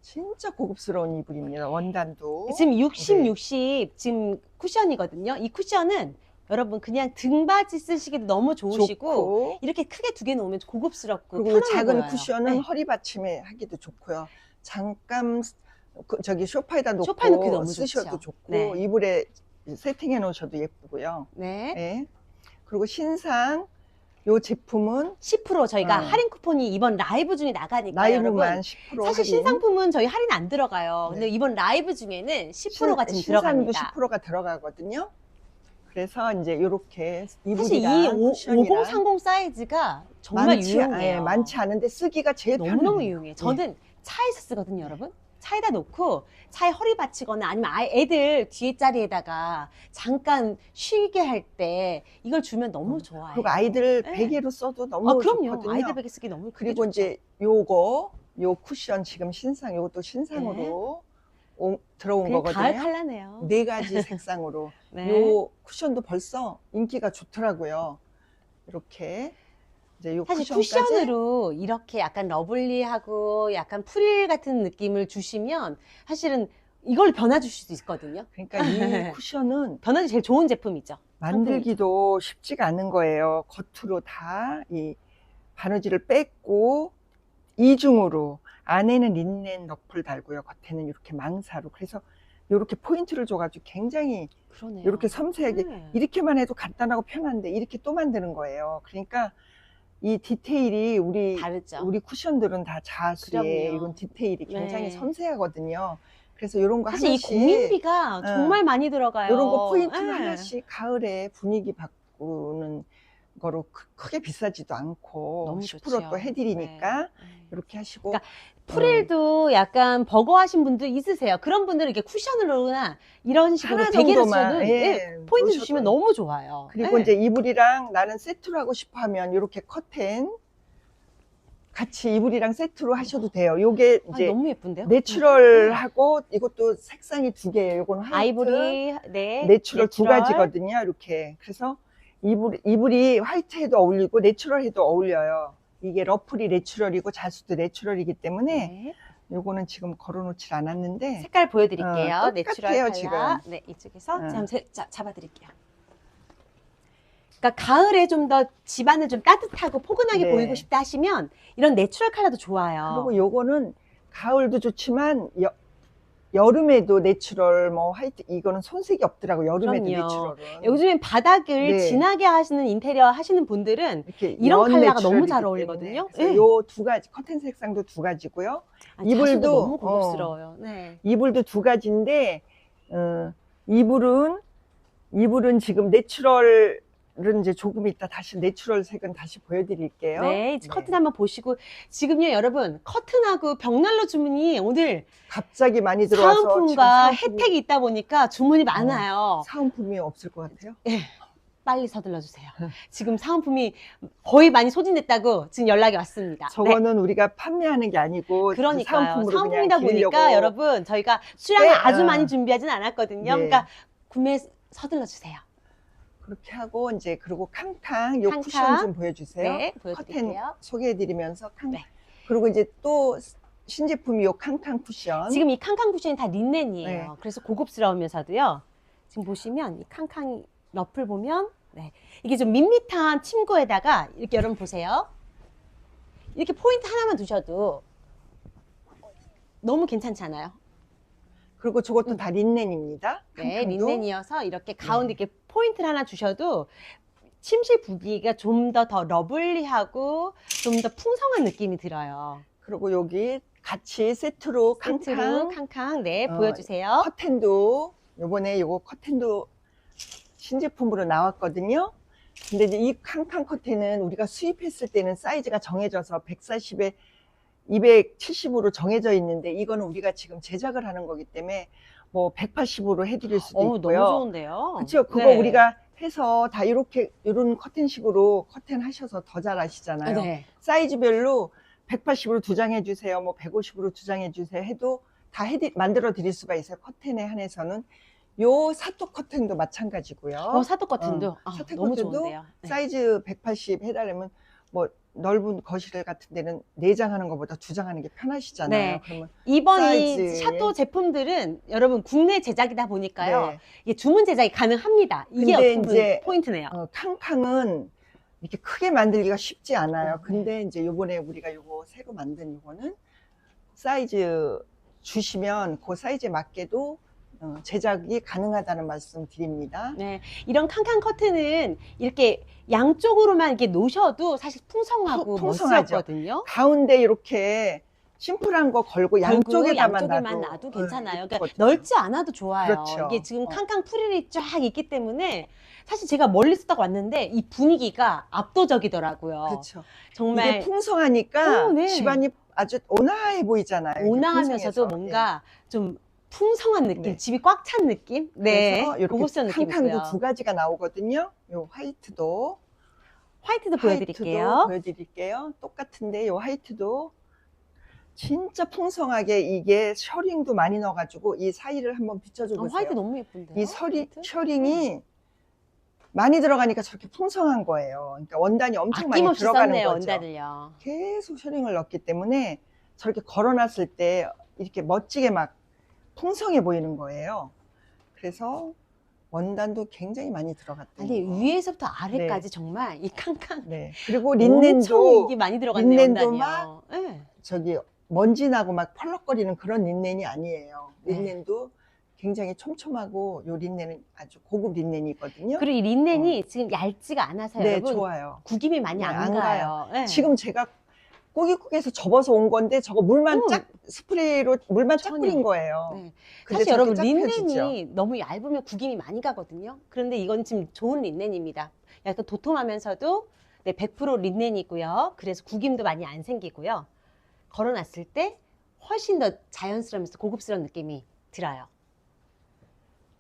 진짜 고급스러운 이불입니다. 원단도. 지금 60, 네. 60 지금 쿠션이거든요. 이 쿠션은 여러분 그냥 등받이 쓰시기도 너무 좋으시고 좋고, 이렇게 크게 두 개 놓으면 고급스럽고 그리고 편안해 작은 보여요. 쿠션은 네. 허리 받침에 하기도 좋고요. 잠깐 저기 소파에다 소파에 놓기 놓고 너무 쓰셔도 좋죠. 좋고, 네. 이불에 세팅해 놓으셔도 예쁘고요. 네. 네. 그리고 신상 요 제품은 10% 저희가 어. 할인 쿠폰이 이번 라이브 중에 나가니까 라이브만 여러분 10% 사실 할인. 신상품은 저희 할인 안 들어가요. 근데 네. 이번 라이브 중에는 10%가 지금 신상도 들어갑니다. 10%가 들어가거든요. 그래서 이제 요렇게 사실 이 이불이랑 쿠션이랑 5030 사이즈가 정말 유용해요. 많지 않은데 쓰기가 제일 너무너무 편해요. 유용해요. 저는 차에서 쓰거든요, 여러분. 차에다 놓고 차에 허리 받치거나 아니면 애들 뒤에 자리에다가 잠깐 쉬게 할 때 이걸 주면 너무 좋아요. 그리고 아이들 네. 베개로 써도 너무 그럼요. 좋거든요. 아이들 베개 쓰기 너무 그리고 좋죠. 이제 요 쿠션 지금 신상 요것도 신상으로 들어온 그냥 거거든요. 가을 컬러네요. 네 가지 색상으로. 네. 요 쿠션도 벌써 인기가 좋더라고요. 이렇게 이제 요 사실 쿠션까지 쿠션으로 이렇게 약간 러블리하고 약간 프릴 같은 느낌을 주시면 사실은 이걸 변화 주실 수 있거든요. 그러니까 이 쿠션은 변화이 제일 좋은 제품이죠. 만들기도 쉽지가 않은 거예요. 겉으로 다 이 바느질을 뺐고 이중으로 안에는 린넨 너플 달고요. 겉에는 이렇게 망사로. 그래서 이렇게 포인트를 줘가지고 굉장히 그러네요. 이렇게 섬세하게 네. 이렇게만 해도 간단하고 편한데 이렇게 또 만드는 거예요. 그러니까 이 디테일이 다르죠. 우리 쿠션들은 다 자수에 그럼요. 이런 디테일이 굉장히 네. 섬세하거든요. 그래서 이런 거 사실 하나씩 이 고민비가 정말 많이 들어가요. 이런 거 포인트 네. 하나씩 가을에 분위기 바꾸는 거로 크게 비싸지도 않고 너무 10% 좋죠. 또 해드리니까 네. 이렇게 하시고 그러니까 프릴도 약간 버거하신 분들 있으세요. 그런 분들은 이렇게 쿠션으로나 이런 식으로 하나 베개를 정도만, 써도 예, 포인트 놓으셔도 주시면 너무 좋아요. 그리고 네. 이제 이불이랑 나는 세트로 하고 싶어 하면 이렇게 커튼 같이 이불이랑 세트로 하셔도 돼요. 요게 이제 너무 예쁜데요? 내추럴하고 이것도 색상이 두 개예요. 요건 화이트, 아이보리, 네, 내추럴 두 가지거든요. 이렇게. 그래서 이불이 화이트에도 어울리고 내추럴에도 어울려요. 이게 러플이 내추럴이고 자수도 내추럴이기 때문에 네. 요거는 지금 걸어놓질 않았는데 색깔 보여드릴게요. 똑같아요, 내추럴 컬러. 지금. 네, 이쪽에서 잡아드릴게요. 그러니까 가을에 좀 더 집안을 좀 따뜻하고 포근하게 네. 보이고 싶다 하시면 이런 내추럴 컬러도 좋아요. 그리고 요거는 가을도 좋지만 여름에도 내추럴 뭐 화이트 이거는 손색이 없더라고. 여름에도 그럼요. 내추럴은 요즘엔 바닥을 네. 진하게 하시는 인테리어 하시는 분들은 이렇게 이런 연 컬러가 너무 내추럴이기 잘 어울리거든요. 때문에. 그래서 네. 요 두 가지 커튼 색상도 두 가지고요. 아니, 이불도, 자수도 너무 고급스러워요. 네. 이불도 두 가지인데 이불은 지금 내추럴은 이제 조금 이따 다시 내추럴 색은 다시 보여드릴게요. 네, 이제 커튼 한번 보시고 지금요 여러분 커튼하고 벽난로 주문이 오늘 갑자기 많이 들어와서 사은품과 지금 혜택이 있다 보니까 주문이 많아요. 사은품이 없을 것 같아요. 빨리 서둘러 주세요. 지금 사은품이 거의 많이 소진됐다고 지금 연락이 왔습니다. 네. 저거는 우리가 판매하는 게 아니고 그러니까요. 사은품으로 사은품이다 그냥 보니까 드리려고. 여러분 저희가 수량을 네, 아주 많이 준비하진 않았거든요. 네. 그러니까 구매 서둘러 주세요. 그렇게 하고 이제 그리고 캉캉 요 캉캉. 쿠션 좀 보여주세요. 네, 커튼 보여드릴게요. 소개해드리면서 네. 그리고 이제 또 신제품이 요 캉캉 쿠션. 지금 이 캉캉 쿠션이 다 린넨이에요. 네. 그래서 고급스러우면서도요. 지금 보시면 이 캉캉 러플 보면 네. 이게 좀 밋밋한 침구에다가 이렇게 여러분 보세요. 이렇게 포인트 하나만 두셔도 너무 괜찮잖아요. 그리고 저것도 다 린넨입니다. 네, 캉캉도. 린넨이어서 이렇게 가운데 이렇게 포인트를 하나 주셔도 침실 분위기가 좀 더 러블리하고 좀 더 풍성한 느낌이 들어요. 그리고 여기 같이 세트로 세트로 캉캉 캉캉 네 어, 보여주세요. 커튼도 요번에 요거 커튼도 신제품으로 나왔거든요. 근데 이제 이 캉캉 커튼은 우리가 수입했을 때는 사이즈가 정해져서 140에 270으로 정해져 있는데 이거는 우리가 지금 제작을 하는 거기 때문에 뭐 180으로 해드릴 수도 있고요. 너무 좋은데요. 그렇죠. 그거 네. 우리가 해서 다 이렇게 이런 커튼식으로 커튼 하셔서 더 잘하시잖아요. 네. 사이즈별로 180으로 두 장 해주세요. 뭐 150으로 두 장 해주세요. 해도 다 만들어 드릴 수가 있어요. 커튼에 한해서는. 요 사토 커튼도 마찬가지고요. 사토 커튼도 사토 너무 커튼도 좋은데요. 네. 사이즈 180 해달라면 뭐 넓은 거실 같은 데는 4장 하는 것보다 2장 하는 게 편하시잖아요. 네. 그러면 이번 이 사이즈에. 샤또 제품들은 여러분 국내 제작이다 보니까요. 네. 이게 주문 제작이 가능합니다. 이게 근데 어떤 이제 포인트네요. 캉캉은 이렇게 크게 만들기가 쉽지 않아요. 네. 근데 이제 요번에 우리가 요거 새로 만든 요거는 사이즈 주시면 그 사이즈에 맞게도 제작이 가능하다는 말씀 드립니다. 네, 이런 캉캉 커튼은 이렇게 양쪽으로만 이렇게 놓으셔도 사실 풍성하고 풍성하죠. 멋스럽거든요. 가운데 이렇게 심플한 거 걸고 양쪽에다만 양쪽에만 놔도 놔도 괜찮아요. 그러니까 예쁘거든요. 넓지 않아도 좋아요. 그렇죠. 이게 지금 캉캉 프릴이 쫙 있기 때문에 사실 제가 멀리서 딱 왔는데 이 분위기가 압도적이더라고요. 그렇죠. 정말 이게 풍성하니까 네. 집안이 아주 온화해 보이잖아요. 이게 온화하면서도 풍성해서. 뭔가 좀 풍성한 느낌, 네. 집이 꽉 찬 느낌. 네, 그래서 이렇게 고급스러운 느낌 캉캉도 있고요. 2가지가 나오거든요. 요 화이트도 화이트도 보여드릴게요. 똑같은데 요 화이트도 진짜 풍성하게 이게 셔링도 많이 넣어가지고 이 사이를 한번 비춰줘 보세요. 화이트 너무 예쁜데요. 이 셔링이 많이 들어가니까 저렇게 풍성한 거예요. 그러니까 원단이 엄청 많이 아낌없이 들어가는 썼네요, 거죠. 원단을요. 계속 셔링을 넣기 때문에 저렇게 걸어놨을 때 이렇게 멋지게 막 풍성해 보이는 거예요. 그래서 원단도 굉장히 많이 들어갔다. 아니 위에서부터 아래까지 정말 이 캉캉 네. 그리고 엄청 린넨도 이게 많이 들어갔네요. 린넨도 원단이요. 네. 저기 먼지 나고 막 펄럭거리는 그런 린넨이 아니에요. 네. 린넨도 굉장히 촘촘하고 요 린넨은 아주 고급 린넨이거든요. 그리고 이 린넨이 지금 얇지가 않아서요. 네, 여러분 좋아요. 구김이 많이 네, 안 안 가요. 네. 지금 제가 고깃국에서 접어서 온 건데 저거 물만 음. 짝 스프레이로 물만 짝 전혀. 뿌린 거예요. 네. 근데 사실 여러분 저렇게 쫙 펴지죠. 린넨이 너무 얇으면 구김이 많이 가거든요. 그런데 이건 지금 좋은 린넨입니다. 약간 도톰하면서도 네, 100% 린넨이고요. 그래서 구김도 많이 안 생기고요. 걸어놨을 때 훨씬 더 자연스러우면서 고급스러운 느낌이 들어요.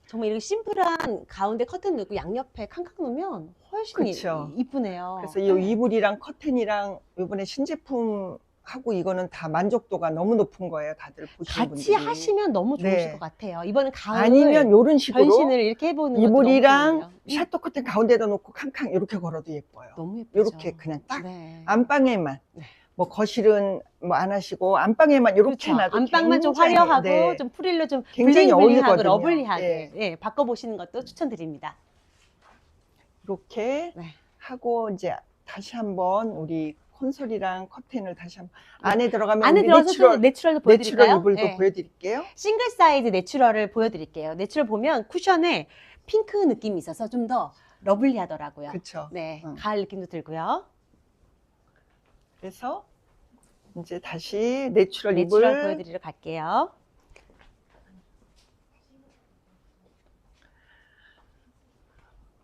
정말 이렇게 심플한 가운데 커튼 넣고 양옆에 캉캉 놓으면 훨씬 그쵸. 이쁘네요. 그래서 이 이불이랑 커튼이랑 이번에 신제품 하고 이거는 다 만족도가 너무 높은 거예요. 다들 보시는 같이 분들이. 하시면 너무 좋으실 네. 것 같아요. 이번엔 가을 아니면 이런 식으로 변신을 이렇게 해보는 것도 이불이랑 너무 샤또 커튼 가운데다 놓고 캉캉 이렇게 걸어도 예뻐요. 너무 예쁘죠. 이렇게 그냥 딱 네. 안방에만 네. 뭐 거실은 뭐 안 하시고 안방에만 이렇게 그렇죠. 해놔도 안방만 좀 굉장히, 화려하고 네, 좀 프릴로 좀 굉장히 블링블링하고 어울리거든요. 러블리하게 예, 바꿔보시는 것도 추천드립니다. 이렇게 네. 하고 이제 다시 한번 우리 콘솔이랑 커튼을 다시 한번 안에 들어가면 안에 우리 들어가서 좀 내추럴도 보여드릴까요? 내추럴 이불도 네. 보여드릴게요. 싱글 사이즈 내추럴을 보여드릴게요. 내추럴 보면 쿠션에 핑크 느낌이 있어서 좀 더 러블리하더라고요. 그렇죠. 네, 응. 가을 느낌도 들고요. 그래서 이제 다시 내추럴 내추럴 이불 보여드리러 갈게요.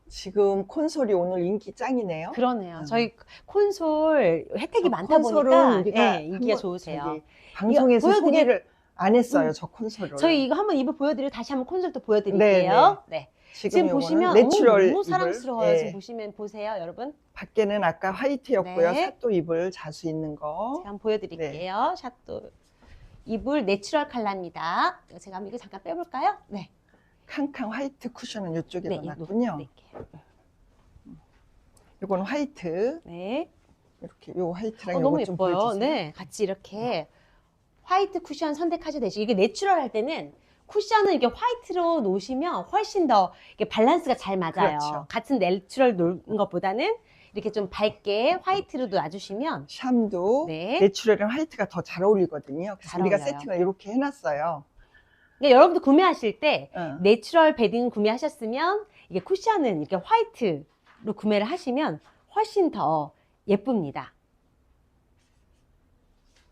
지금 콘솔이 오늘 인기 짱이네요. 그러네요. 저희 콘솔 혜택이 많다 콘솔은 보니까 우리가 예, 인기가 한번 좋으세요. 저기 방송에서 보여드릴- 소개를 안 했어요. 저 콘솔을. 저희 이거 한번 이불 보여드리고 다시 한번 콘솔도 보여드릴게요. 네. 지금 요거는 보시면 내추럴 너무 이불. 사랑스러워요. 예. 지금 보시면 보세요, 여러분. 밖에는 아까 화이트였고요. 네. 사또 이불 자수 있는 거. 제가 한번 보여드릴게요. 샤또 이불 내추럴 컬러입니다. 제가 한번 이거 잠깐 빼볼까요? 네. 캉캉 화이트 쿠션은 이쪽에 네, 넣어놨군요. 이렇게. 이건 화이트. 네. 이렇게 요 화이트랑 너무 요거 좀 예뻐요. 보여주세요. 네, 같이 이렇게 화이트 쿠션 선택하셔도 되시고 이게 내추럴 할 때는 쿠션을 이렇게 화이트로 놓으시면 훨씬 더 이게 밸런스가 잘 맞아요. 그렇죠. 같은 내추럴 놓은 것보다는 이렇게 좀 밝게 화이트로 놔주시면 샴도 네. 내추럴이랑 화이트가 더 잘 어울리거든요. 그래서 잘 우리가 어울려요. 세팅을 이렇게 해놨어요. 그러니까 여러분도 구매하실 때 응. 내추럴 베딩 구매하셨으면 이게 쿠션은 이렇게 화이트로 구매를 하시면 훨씬 더 예쁩니다.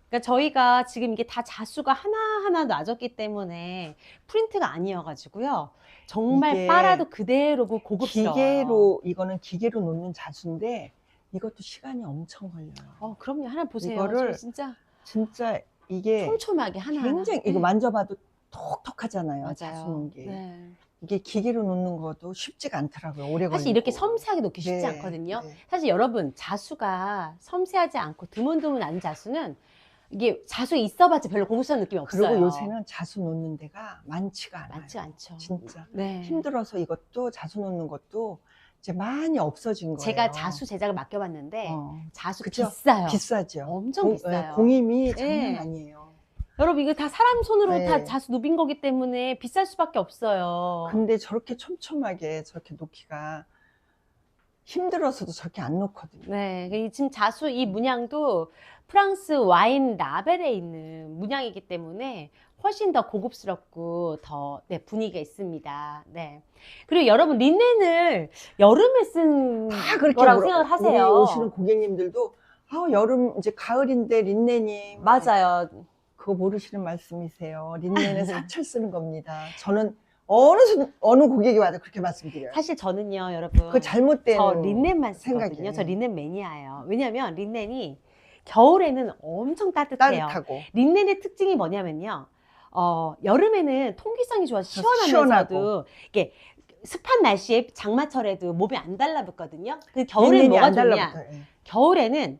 그러니까 저희가 지금 이게 다 자수가 하나하나 놔졌기 때문에 프린트가 아니어가지고요. 정말 이게 빨아도 그대로고 고급스러워요. 기계로 이거는 기계로 놓는 자수인데 이것도 시간이 엄청 걸려요. 그럼요. 하나 보세요. 이거를 저 진짜 진짜 이게 촘촘하게 하나하나. 굉장히 이거 만져봐도 톡톡하잖아요. 맞아요. 자수 놓은 게. 네. 이게 기계로 놓는 것도 쉽지가 않더라고요. 오래 걸리고. 사실 이렇게 섬세하게 놓기 쉽지 네, 않거든요. 네. 사실 여러분 자수가 섬세하지 않고 드문드문 않은 자수는 이게 자수 있어봤자 별로 고급스러운 느낌이 없어요. 그리고 요새는 자수 놓는 데가 많지가 않아요. 많지 않죠. 진짜. 네. 힘들어서 이것도 자수 놓는 것도 이제 많이 없어진 거예요. 제가 자수 제작을 맡겨봤는데 자수 그쵸? 비싸요. 비싸죠. 엄청 비싸요. 공임이 장난 네. 아니에요. 여러분 이거 다 사람 손으로 네. 다 자수 누빈 거기 때문에 비쌀 수밖에 없어요. 근데 저렇게 촘촘하게 저렇게 놓기가 힘들어서도 저렇게 안 놓거든요. 네, 지금 자수 이 문양도 프랑스 와인 라벨에 있는 문양이기 때문에 훨씬 더 고급스럽고 더 네, 분위기가 있습니다. 네. 그리고 여러분 린넨을 여름에 쓴 다 그렇게 거라고 생각을 하세요. 우리 오시는 고객님들도 여름 이제 가을인데 린넨이 맞아요. 그거 모르시는 말씀이세요. 린넨은 사철 쓰는 겁니다. 저는 어느 고객이 와도 그렇게 말씀드려요. 사실 저는요, 여러분. 그 잘못된 저 린넨만 쓰거든요. 생각이에요. 저 린넨 매니아예요. 왜냐면 린넨이 겨울에는 엄청 따뜻해요. 따뜻하고 린넨의 특징이 뭐냐면요. 여름에는 통기성이 좋아서 시원하고. 시원하면서도 이게 습한 날씨에 장마철에도 몸이 안 달라붙거든요. 그 겨울에는 린넨이 뭐가 안 좋냐? 달라붙어요. 예. 겨울에는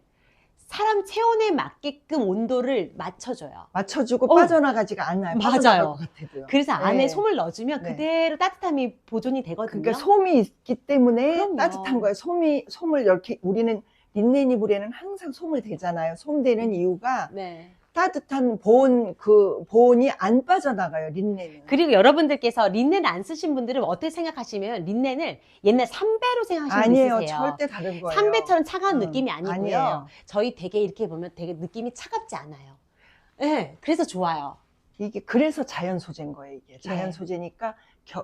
사람 체온에 맞게끔 온도를 맞춰줘요. 맞춰주고 빠져나가지가 않아요. 맞아요. 빠져나갈 것 같아도요. 그래서 안에 네. 솜을 넣어주면 네. 그대로 따뜻함이 보존이 되거든요. 그러니까 솜이 있기 때문에 그럼요. 따뜻한 거예요. 솜을 이렇게 우리는 린넨 이불에는 항상 솜을 대잖아요. 솜 대는 이유가 네. 따뜻한 보온이 안 빠져나가요. 린넨은. 그리고 여러분들께서 린넨 안 쓰신 분들은 어떻게 생각하시면 린넨을 옛날 삼배로 생각하시는 분이 아니에요. 있으세요. 절대 다른 거예요. 삼배처럼 차가운 느낌이 아니고요. 아니에요. 저희 되게 이렇게 보면 되게 느낌이 차갑지 않아요. 네, 그래서 좋아요. 이게 그래서 자연 소재인 거예요. 이게 자연 네. 소재니까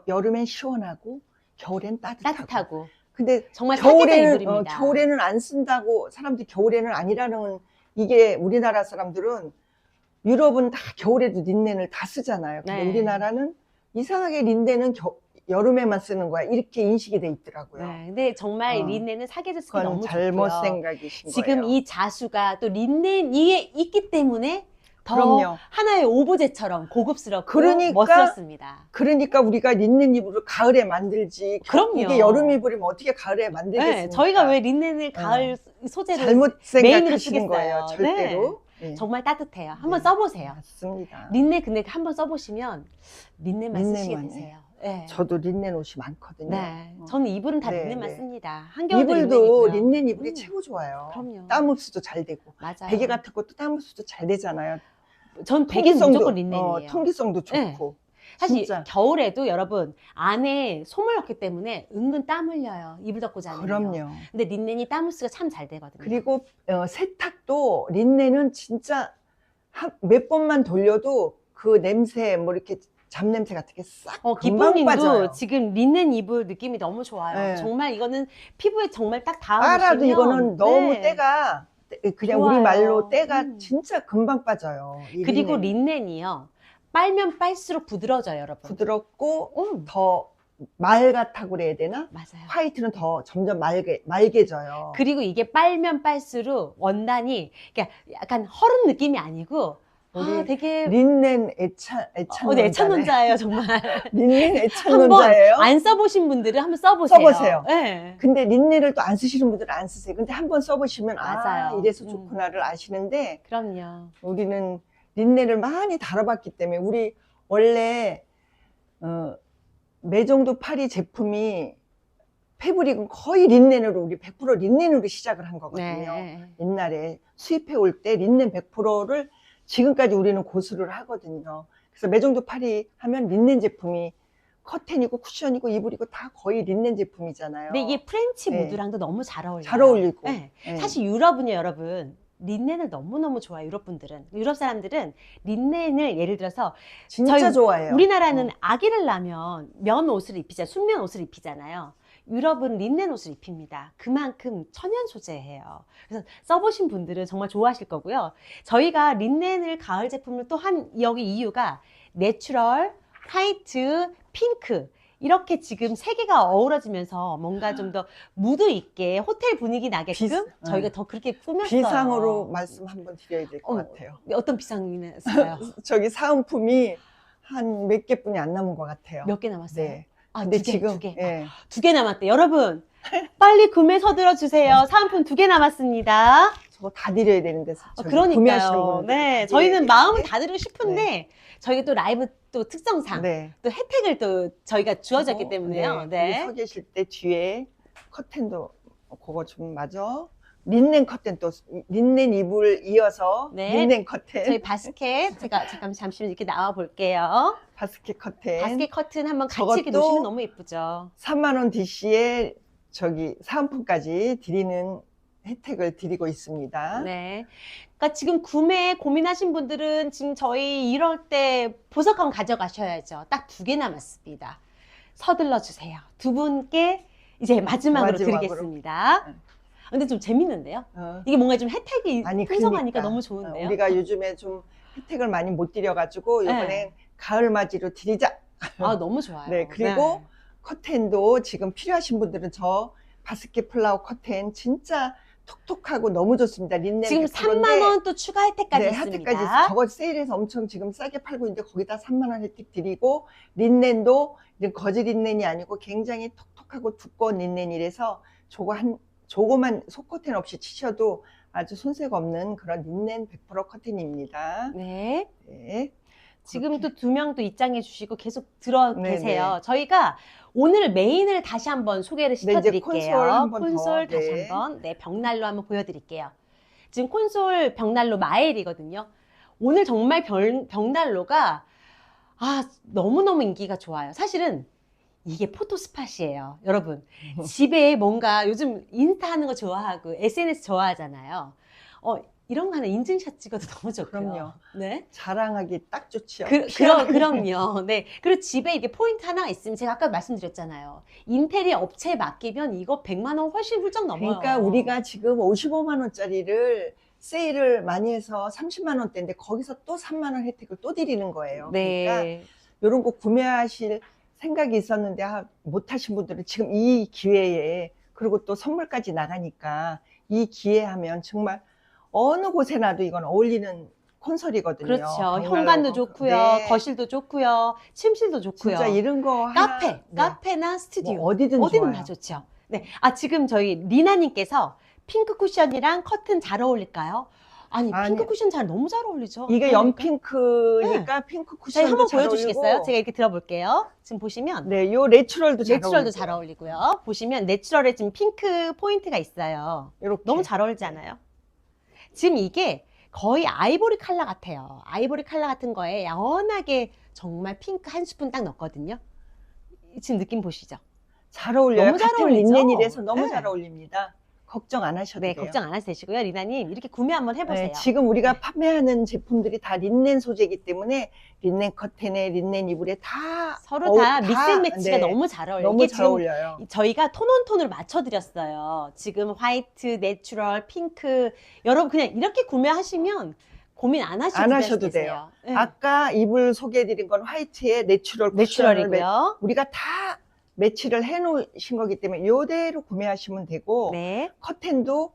여름엔 시원하고 겨울엔 따뜻하고. 근데 정말 사계절 겨울에는 이불입니다. 겨울에는 안 쓴다고 사람들이 겨울에는 아니라는 이게 우리나라 사람들은 유럽은 다 겨울에도 린넨을 다 쓰잖아요. 근데 네. 우리나라는 이상하게 린넨은 여름에만 쓰는 거야. 이렇게 인식이 돼 있더라고요. 네, 근데 정말 어. 린넨은 사계절 쓰기 그건 너무 잘못 좋고요. 생각이신 지금 거예요. 이 자수가 또 린넨이 있기 때문에 더 그럼요. 하나의 오브제처럼 고급스럽고 그러니까 멋스럽습니다. 그러니까 우리가 린넨 이불을 가을에 만들지. 그럼요. 이게 여름 이불이면 어떻게 가을에 만들겠습니까? 네, 저희가 왜 린넨을 가을 소재로 잘못 메인으로 생각하시는 거예요. 쓰겠어요. 절대로. 네. 정말 따뜻해요. 한번 네. 써보세요. 맞습니다. 린넨 근데 한번 써보시면 린넨만 쓰시게 린넨만요. 되세요. 네. 저도 린넨 옷이 많거든요. 네. 저는 이불은 다 네, 린넨만 네. 씁니다. 한겨울도 이불도 린넨이고요. 린넨 이불이 최고 좋아요. 그럼요. 땀 흡수도 잘 되고. 맞아요. 베개 같은 것도 땀 흡수도 잘 되잖아요. 전 베개는 무조건 린넨이에요. 통기성도 네. 좋고. 사실 진짜. 겨울에도 여러분 안에 솜을 넣기 때문에 은근 땀 흘려요. 이불 덮고 자면. 그럼요. 근데 린넨이 땀 흡수가 참 잘 되거든요. 그리고 세탁도 린넨은 진짜 몇 번만 돌려도 그 냄새 뭐 이렇게 잡냄새 같은 게 싹 금방 기쁨님도 빠져요. 지금 린넨 이불 느낌이 너무 좋아요. 네. 정말 이거는 피부에 정말 딱 빨아도 닿으시면 이거는 너무 네. 때가 그냥 좋아요. 우리 말로 때가 진짜 금방 빠져요. 이 그리고 린넨. 린넨이요. 빨면 빨수록 부드러져요, 여러분. 부드럽고 더 맑았다고 그래야 되나? 맞아요. 화이트는 더 점점 말개져요. 그리고 이게 빨면 빨수록 원단이 그러니까 약간 허른 느낌이 아니고 우리 되게 린넨 네, 애찬론자네. 애찬론자예요, 정말. 린넨 한번 애찬론자예요. 안 써보신 분들은 한번 써보세요. 써보세요. 네. 근데 린넨을 또 안 쓰시는 분들은 안 쓰세요. 근데 한번 써보시면 맞아요. 이래서 좋구나를 아시는데 그럼요. 우리는 린넨을 많이 다뤄봤기 때문에 우리 원래 매정도 파리 제품이 패브릭은 거의 린넨으로 우리 100% 린넨으로 시작을 한 거거든요. 네. 옛날에 수입해 올 때 린넨 100%를 지금까지 우리는 고수를 하거든요. 그래서 매정도 파리 하면 린넨 제품이 커튼이고 쿠션이고 이불이고 다 거의 린넨 제품이잖아요. 근데 이게 프렌치 네. 무드랑도 너무 잘 어울려요. 잘 어울리고. 네. 네. 사실 유럽은요, 여러분. 린넨을 너무너무 좋아해요, 유럽 분들은. 유럽 사람들은 린넨을 예를 들어서 진짜 저희 좋아해요. 우리나라는 아기를 낳으면 면 옷을 입히잖아요. 순면 옷을 입히잖아요. 유럽은 린넨 옷을 입힙니다. 그만큼 천연 소재예요. 그래서 써보신 분들은 정말 좋아하실 거고요. 저희가 린넨을 가을 제품을 또 한 여기 이유가 내추럴, 화이트, 핑크 이렇게 지금 세 개가 어우러지면서 뭔가 좀 더 무드 있게 호텔 분위기 나게끔 저희가 더 그렇게 꾸몄어요. 비상으로 말씀 한번 드려야 될 것 같아요. 어떤 비상이 있어요? 저기 사은품이 한 몇 개뿐이 안 남은 것 같아요. 몇 개 남았어요? 네. 아, 근데 두 개, 지금 두 개. 예. 두 개 남았대. 여러분, 빨리 구매 서둘러 주세요. 사은품 두 개 남았습니다. 저거 다 드려야 되는데 저기 그러니까요. 구매하시는 분들 네, 저희는 마음은 다 드리고 싶은데 저희가 또 라이브 또 특성상 네. 또 혜택을 또 저희가 주어졌기 그리고, 때문에요. 네. 네. 여기 서 계실 때 뒤에 커튼도 그거 좀 맞아. 린넨 커튼 또 린넨 이불 이어서 네. 린넨 커튼. 저희 바스켓 제가 잠시만 이렇게 나와 볼게요. 바스켓 커튼. 바스켓 커튼 한번 같이 이렇게 저것도 놓으시면 너무 예쁘죠. 3만 원 DC에 저기 사은품까지 드리는 혜택을 드리고 있습니다. 네. 그러니까 지금 구매 고민하신 분들은 지금 저희 이럴 때 보석 한번 가져가셔야죠. 딱 2개 남았습니다. 서둘러 주세요. 2분께 이제 마지막으로 드리겠습니다. 근데 좀 재밌는데요? 이게 뭔가 좀 혜택이 풍성하니까 너무 좋은데요? 우리가 요즘에 좀 혜택을 많이 못 드려가지고 이번엔 네. 가을 맞이로 드리자. 너무 좋아요. 네, 그리고 커튼도 지금 필요하신 분들은 저 바스켓 플라워 커튼 진짜 톡톡하고 너무 좋습니다. 린넨 지금 3만 원 또 추가 혜택까지 네, 있습니다. 혜택까지 저거 세일해서 엄청 지금 싸게 팔고 있는데 거기다 3만 원 혜택 드리고 린넨도 거즈 린넨이 아니고 굉장히 톡톡하고 두꺼운 린넨이라서 저거만 속커튼 없이 치셔도 아주 손색 없는 그런 린넨 100% 커튼입니다. 네. 네. 지금 또 2명 또 입장해 주시고 계속 들어 네, 계세요. 네. 저희가 오늘 메인을 다시 한번 소개를 시켜드릴게요. 콘솔 한번 콘솔 더, 다시 네. 한번 벽난로 한번 보여드릴게요. 지금 콘솔 벽난로 마엘이거든요. 오늘 정말 벽난로가 너무너무 인기가 좋아요. 사실은 이게 포토 스팟이에요. 여러분 집에 뭔가 요즘 인스타 하는 거 좋아하고 SNS 좋아하잖아요. 이런 거 하나 인증샷 찍어도 너무 좋고요. 그럼요. 네. 자랑하기 딱 좋죠. 그럼요. 네. 그리고 집에 이렇게 포인트 하나가 있으면 제가 아까 말씀드렸잖아요. 인테리어 업체에 맡기면 이거 100만 원 훨씬 훌쩍 넘어요. 그러니까 우리가 지금 55만 원짜리를 세일을 많이 해서 30만 원대인데 거기서 또 3만 원 혜택을 또 드리는 거예요. 네. 그러니까 이런 거 구매하실 생각이 있었는데 못 하신 분들은 지금 이 기회에 그리고 또 선물까지 나가니까 이 기회 하면 정말 어느 곳에 놔도 이건 어울리는 콘솔이거든요. 그렇죠. 현관도 좋고요. 네. 거실도 좋고요. 침실도 좋고요. 진짜 이런 거 카페나 스튜디오 뭐 어디든 좋아요. 다 좋죠. 네. 지금 저희 리나님께서 핑크 쿠션이랑 커튼 잘 어울릴까요? 아니 핑크 쿠션 너무 잘 어울리죠. 이게 연핑크니까 핑크 쿠션도 저희 한번 잘 보여주시겠어요? 어울리고. 제가 이렇게 들어볼게요. 지금 보시면 네, 요 내추럴도 잘 어울리고요. 보시면 내추럴에 지금 핑크 포인트가 있어요. 이렇게. 너무 잘 어울리지 않아요? 지금 이게 거의 아이보리 컬러 같아요. 아이보리 컬러 같은 거에 연하게 정말 핑크 한 스푼 딱 넣었거든요. 지금 느낌 보시죠? 잘 어울려요. 너무 잘 같은 어울리죠? 린넨이라서 너무 네. 잘 어울립니다. 걱정 안 하셔도 네, 돼요. 걱정 안 하셔도 되시고요. 리나님 이렇게 구매 한번 해보세요. 네, 지금 우리가 판매하는 제품들이 다 린넨 소재이기 때문에 린넨 커튼에 린넨 이불에 다 서로 다 믹스앤매치가 너무 잘 어울려요. 너무 이게 잘 지금 어울려요. 저희가 톤온톤으로 맞춰드렸어요. 지금 화이트, 내추럴, 핑크. 여러분 그냥 이렇게 구매하시면 고민 안 하셔도 돼요. 네. 아까 이불 소개해드린 건 화이트에 내추럴이고요. 우리가 다 매치를 해놓으신 거기 때문에 이대로 구매하시면 되고 네. 커튼도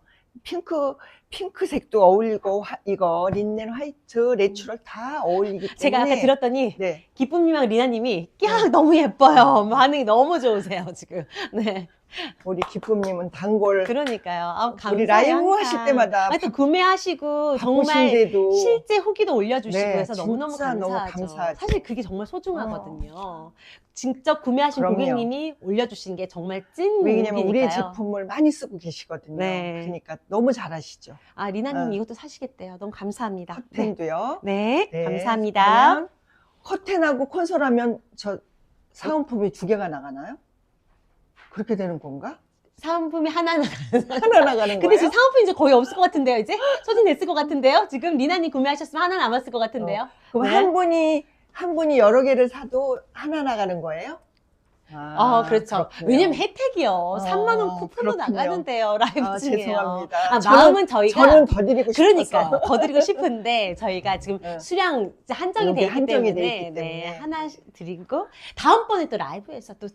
핑크색도 어울리고 이거 린넨 화이트 내추럴 다 어울리기 때문에 제가 아까 들었더니 네. 기쁨님하고 리나님이 너무 예뻐요. 반응이 너무 좋으세요 지금. 네. 우리 기쁨님은 단골 그러니까요. 감사해요. 우리 라이브 항상. 하실 때마다 또 구매하시고 정말 바쁘신데도 실제 후기도 올려주시고 네, 해서 너무너무 진짜 감사하죠. 너무 감사하죠. 사실 그게 정말 소중하거든요. 직접 구매하신 그럼요. 고객님이 올려주신 게 정말 찐 왜냐면 우리의 후기니까요. 제품을 많이 쓰고 계시거든요. 네. 그러니까 너무 잘하시죠. 리나님 이것도 사시겠대요. 너무 감사합니다. 커튼도요. 네, 네. 감사합니다. 그러면 커튼하고 콘솔 하면 저 사은품이 2개가 나가나요? 그렇게 되는 건가? 사은품이 하나 하나 나가는 근데 거예요? 지금 사은품이 이제 거의 없을 것 같은데요, 이제? 소진됐을 것 같은데요? 지금 리나님 구매하셨으면 하나 남았을 것 같은데요? 그럼 네. 한 분이 여러 개를 사도 하나 나가는 거예요? 그렇죠. 그렇군요. 왜냐면 혜택이요. 3만 원 쿠폰으로 그렇군요. 나가는데요. 라이브 중에요. 죄송합니다. 마음은 저희가 저는 더 드리고 싶어서. 그러니까요. 더 드리고 싶은데 저희가 지금 수량 한정이 돼 있기 한정이 때문에, 돼 있기 때문에. 네, 하나 드리고 다음번에 또 라이브에서 또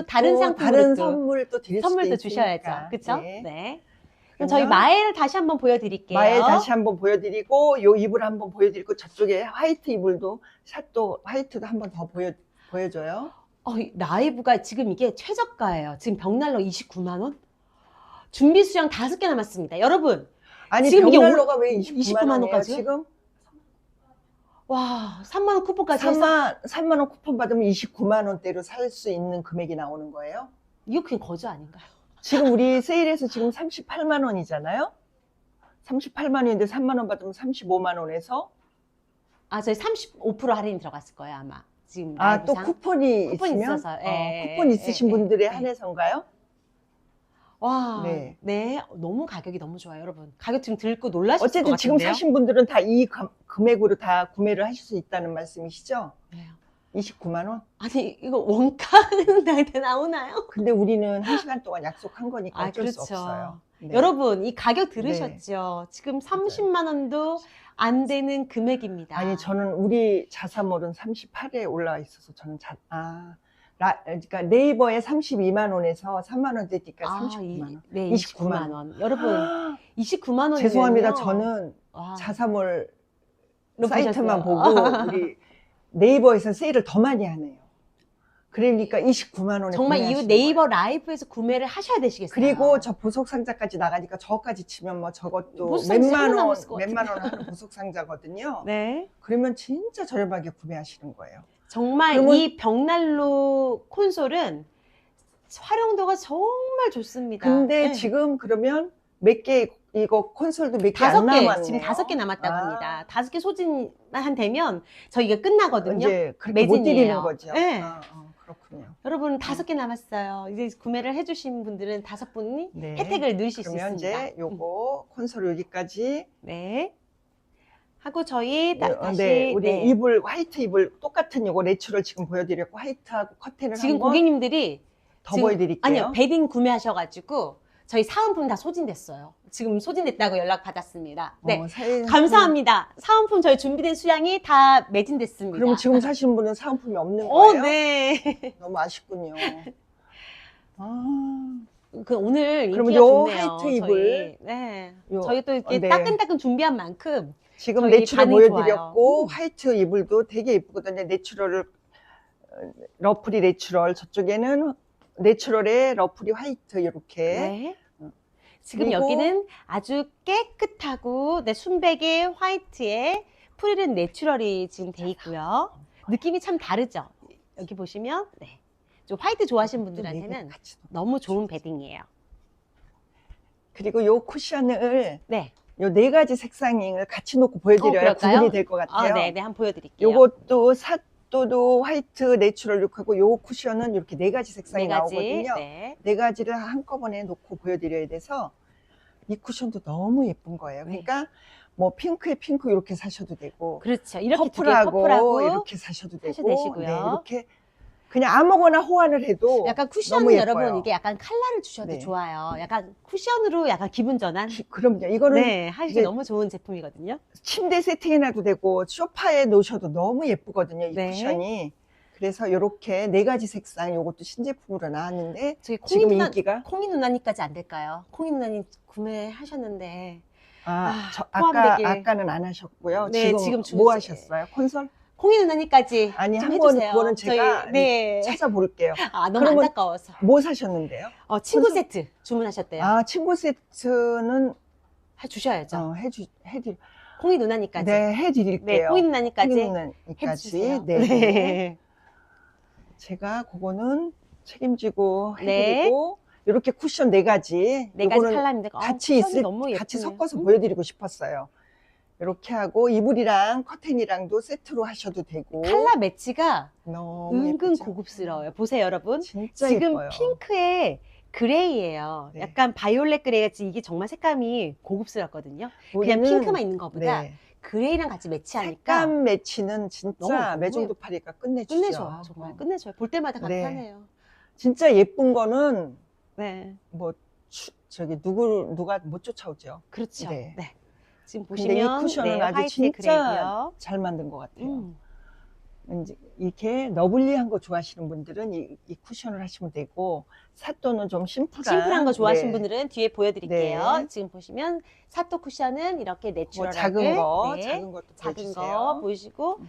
다른 상품으로 다른 또 선물 또 드릴 선물도 수도 주셔야죠. 있으니까. 그렇죠? 네. 네. 그럼 저희 마엘 다시 한번 보여드릴게요. 마엘 다시 한번 보여드리고 요 이불 한번 보여드리고 저쪽에 화이트 이불도 샷도 화이트도 한번 더 보여줘요. 라이브가 지금 이게 최저가예요. 지금 벽난로 29만 원? 준비 수량 5개 남았습니다. 여러분 아니 지금 이게 벽난로가 왜 29만 29만 원이에요? 원까지요? 지금 와, 3만 원 쿠폰까지 해서 3만 원 쿠폰 받으면 29만 원대로 살 수 있는 금액이 나오는 거예요. 이거 그냥 거저 아닌가요? 지금 우리 세일해서 지금 38만 원이잖아요. 38만 원인데 3만 원 받으면 35만 원에서 아, 저희 35% 할인 들어갔을 거예요, 아마. 지금 아, 또 라이브상. 쿠폰이 쿠폰이 있으면 있어서, 예, 쿠폰 예, 있으신 예, 분들에 예. 한해서인가요? 와, 네. 네. 너무 가격이 너무 좋아요, 여러분. 가격 지금 듣고 놀라실 것 어쨌든 같은데요. 지금 사신 분들은 다 이 금액으로 다 구매를 하실 수 있다는 말씀이시죠? 네. 29만 원? 아니, 이거 원가는 나한테 나오나요? 근데 우리는 1시간 동안 약속한 거니까 아, 어쩔 수 그렇죠. 없어요. 네. 여러분, 이 가격 들으셨죠? 지금 30만 원도 안 되는 금액입니다. 아니 저는 우리 자사몰은 38에 올라와 있어서 저는 그러니까 네이버에 32만 원에서 3만 원 되니까 39만 원. 네, 29만 29만 원. 여러분, 29만 원이면 죄송합니다. 저는 자사몰 사이트만 보고 우리 네이버에서 세일을 더 많이 하네요. 그러니까 29만 원에 정말 이 구매하시는 네이버 거예요. 라이브에서 구매를 하셔야 되시겠어요. 그리고 저 보석 상자까지 나가니까 저까지 치면 뭐 저것도 보석 상자 몇만 하나 원, 남았을 것 몇만 원 하는 보석 상자거든요. 네. 그러면 진짜 저렴하게 구매하시는 거예요. 정말 그러면- 이 벽난로 콘솔은 활용도가 정말 좋습니다. 근데 네. 지금 그러면 몇 개, 이거 콘솔도 몇 개 안 5개, 남았네요. 지금 5개 남았다고 아. 합니다. 5개 소진만 되면 저희가 끝나거든요. 이제 그렇게 못 매진이에요. 드리는 거죠. 네. 그렇군요. 여러분 5개 남았어요. 이제 구매를 해주신 분들은 5분이 네. 혜택을 누리실 수 그러면 있습니다. 이제 요거 콘솔 여기까지. 네. 하고 저희 다시 네, 우리 네. 이불 화이트 이불 똑같은 요거 내추럴 지금 보여드렸고 화이트하고 커튼을 지금 한번 고객님들이 더 지금- 보여드릴게요. 아니요, 베딩 구매하셔가지고 저희 사은품 다 소진됐어요. 지금 소진됐다고 연락 받았습니다. 네, 감사합니다. 사은품 저희 준비된 수량이 다 매진됐습니다. 그럼 지금 사시는 분은 사은품이 없는 거예요? 네. 너무 아쉽군요. 그 오늘 그럼 인기가 요 좋네요. 화이트 이불, 저희. 네. 요- 저희 또 이렇게 네. 따끈따끈 준비한 만큼 지금 저희 내추럴 반응이 보여드렸고 좋아요. 화이트 이불도 되게 예쁘거든요. 내추럴을 러플이 내추럴, 저쪽에는 내추럴에 러플이 화이트 이렇게. 네. 지금 그리고- 여기는 아주 깨끗하고 네, 순백의 화이트에 프릴은 내추럴이 지금 돼 있고요. 느낌이 참 다르죠. 여기 보시면 네. 좀 화이트 좋아하시는 분들한테는 너무 좋은 베딩이에요. 그리고 요 쿠션을 네. 요 네 가지 색상을 같이 놓고 보여드려야 그럴까요? 구분이 될 것 같아요. 네, 네, 한번 보여드릴게요. 요것도 사또도 화이트 내추럴 룩하고 요 쿠션은 이렇게 네 가지 색상이 네 가지. 나오거든요. 네. 네 가지를 한꺼번에 놓고 보여드려야 돼서 이 쿠션도 너무 예쁜 거예요. 그러니까 뭐 핑크에 핑크 이렇게 사셔도 되고 그렇죠. 이렇게 두 개 퍼플하고 퍼플하고 이렇게 사셔도 되고 사셔도 되시고요. 네, 이렇게 그냥 아무거나 호환을 해도 약간 너무 쿠션은 예뻐요. 여러분 이게 약간 컬러를 주셔도 네. 좋아요. 약간 쿠션으로 약간 기분 전환. 그럼요. 이거는 네, 하시기 이제 너무 좋은 제품이거든요. 침대 세팅해놔도 되고 소파에 놓으셔도 너무 예쁘거든요. 이 네. 쿠션이. 그래서 이렇게 네 가지 색상 요것도 신제품으로 나왔는데 저희 지금 인기가 콩이 누나니까지 안 될까요? 콩이 누나님 구매하셨는데 아까 아까는 안 하셨고요. 네, 지금 지금 뭐 하셨어요? 콘솔? 콩이 누나니까지 아니 좀 한번 해주세요. 그거는 제가 저희, 네. 찾아볼게요. 너무 그러면 안타까워서. 뭐 사셨는데요? 친구 콘솔? 세트 주문하셨대요. 친구 세트는 해주셔야죠. 해드릴. 콩이 누나니까지. 네, 해드릴게요. 콩이 누나니까지 누나니까지. 해주세요. 네. 네. 제가 그거는 책임지고 네. 해드리고 이렇게 쿠션 네 가지. 네 가지 요거는 컬러인데 같이 너무 같이 예쁘네요. 섞어서 보여드리고 싶었어요. 이렇게 하고 이불이랑 커튼이랑도 세트로 하셔도 되고. 컬러 매치가 너무 은근 예쁘죠? 고급스러워요. 보세요, 여러분. 진짜 지금 예뻐요. 핑크에 그레이예요. 네. 약간 바이올렛 그레이 같이 이게 정말 색감이 고급스럽거든요. 그냥 우리는- 핑크만 있는 것보다 네. 그레이랑 같이 매치하니까 색감 매치는 너무 진짜 예쁘고 매종도 파리가 끝내주죠. 끝내줘요. 정말 끝내줘요. 볼 때마다 네. 감탄해요. 진짜 예쁜 거는 네, 뭐 누가 못 쫓아오죠. 그렇죠. 네. 네. 지금 근데 이 보시면 쿠션은 아주 화이트 진짜 그레이고요. 잘 만든 것 같아요. 음. 이제 이렇게 너블리한 거 좋아하시는 분들은 이 쿠션을 하시면 되고 사또는 좀 심플한 거 좋아하시는 네. 분들은 뒤에 보여드릴게요. 네. 지금 보시면 사또 쿠션은 이렇게 뭐 내추럴하게 작은 거, 네, 작은 것도 작은 보여주세요. 거 보이시고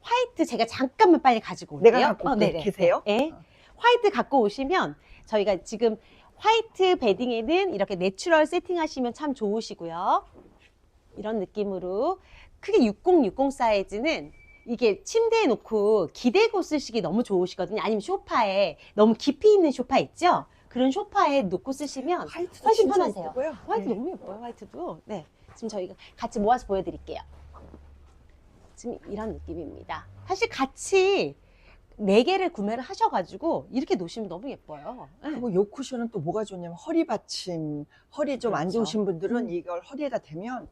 화이트 제가 잠깐만 빨리 가지고 올게요. 내가 갖고 올게. 네네. 계세요? 네. 화이트 갖고 오시면 저희가 지금 화이트 베딩에는 이렇게 내추럴 세팅하시면 참 좋으시고요. 이런 느낌으로 크게 6060 사이즈는 이게 침대에 놓고 기대고 쓰시기 너무 좋으시거든요. 아니면 소파에 너무 깊이 있는 소파 있죠? 그런 소파에 놓고 쓰시면 화이트도 훨씬 진짜 편하세요. 예쁘고요. 화이트 네. 너무 예뻐요. 화이트도. 네. 지금 저희가 같이 모아서 보여드릴게요. 지금 이런 느낌입니다. 사실 같이 4개를 구매를 하셔가지고 이렇게 놓으시면 너무 예뻐요. 네. 그리고 요 쿠션은 또 뭐가 좋냐면 허리 받침, 허리 좀 안 그렇죠. 좋으신 분들은 이걸 허리에다 대면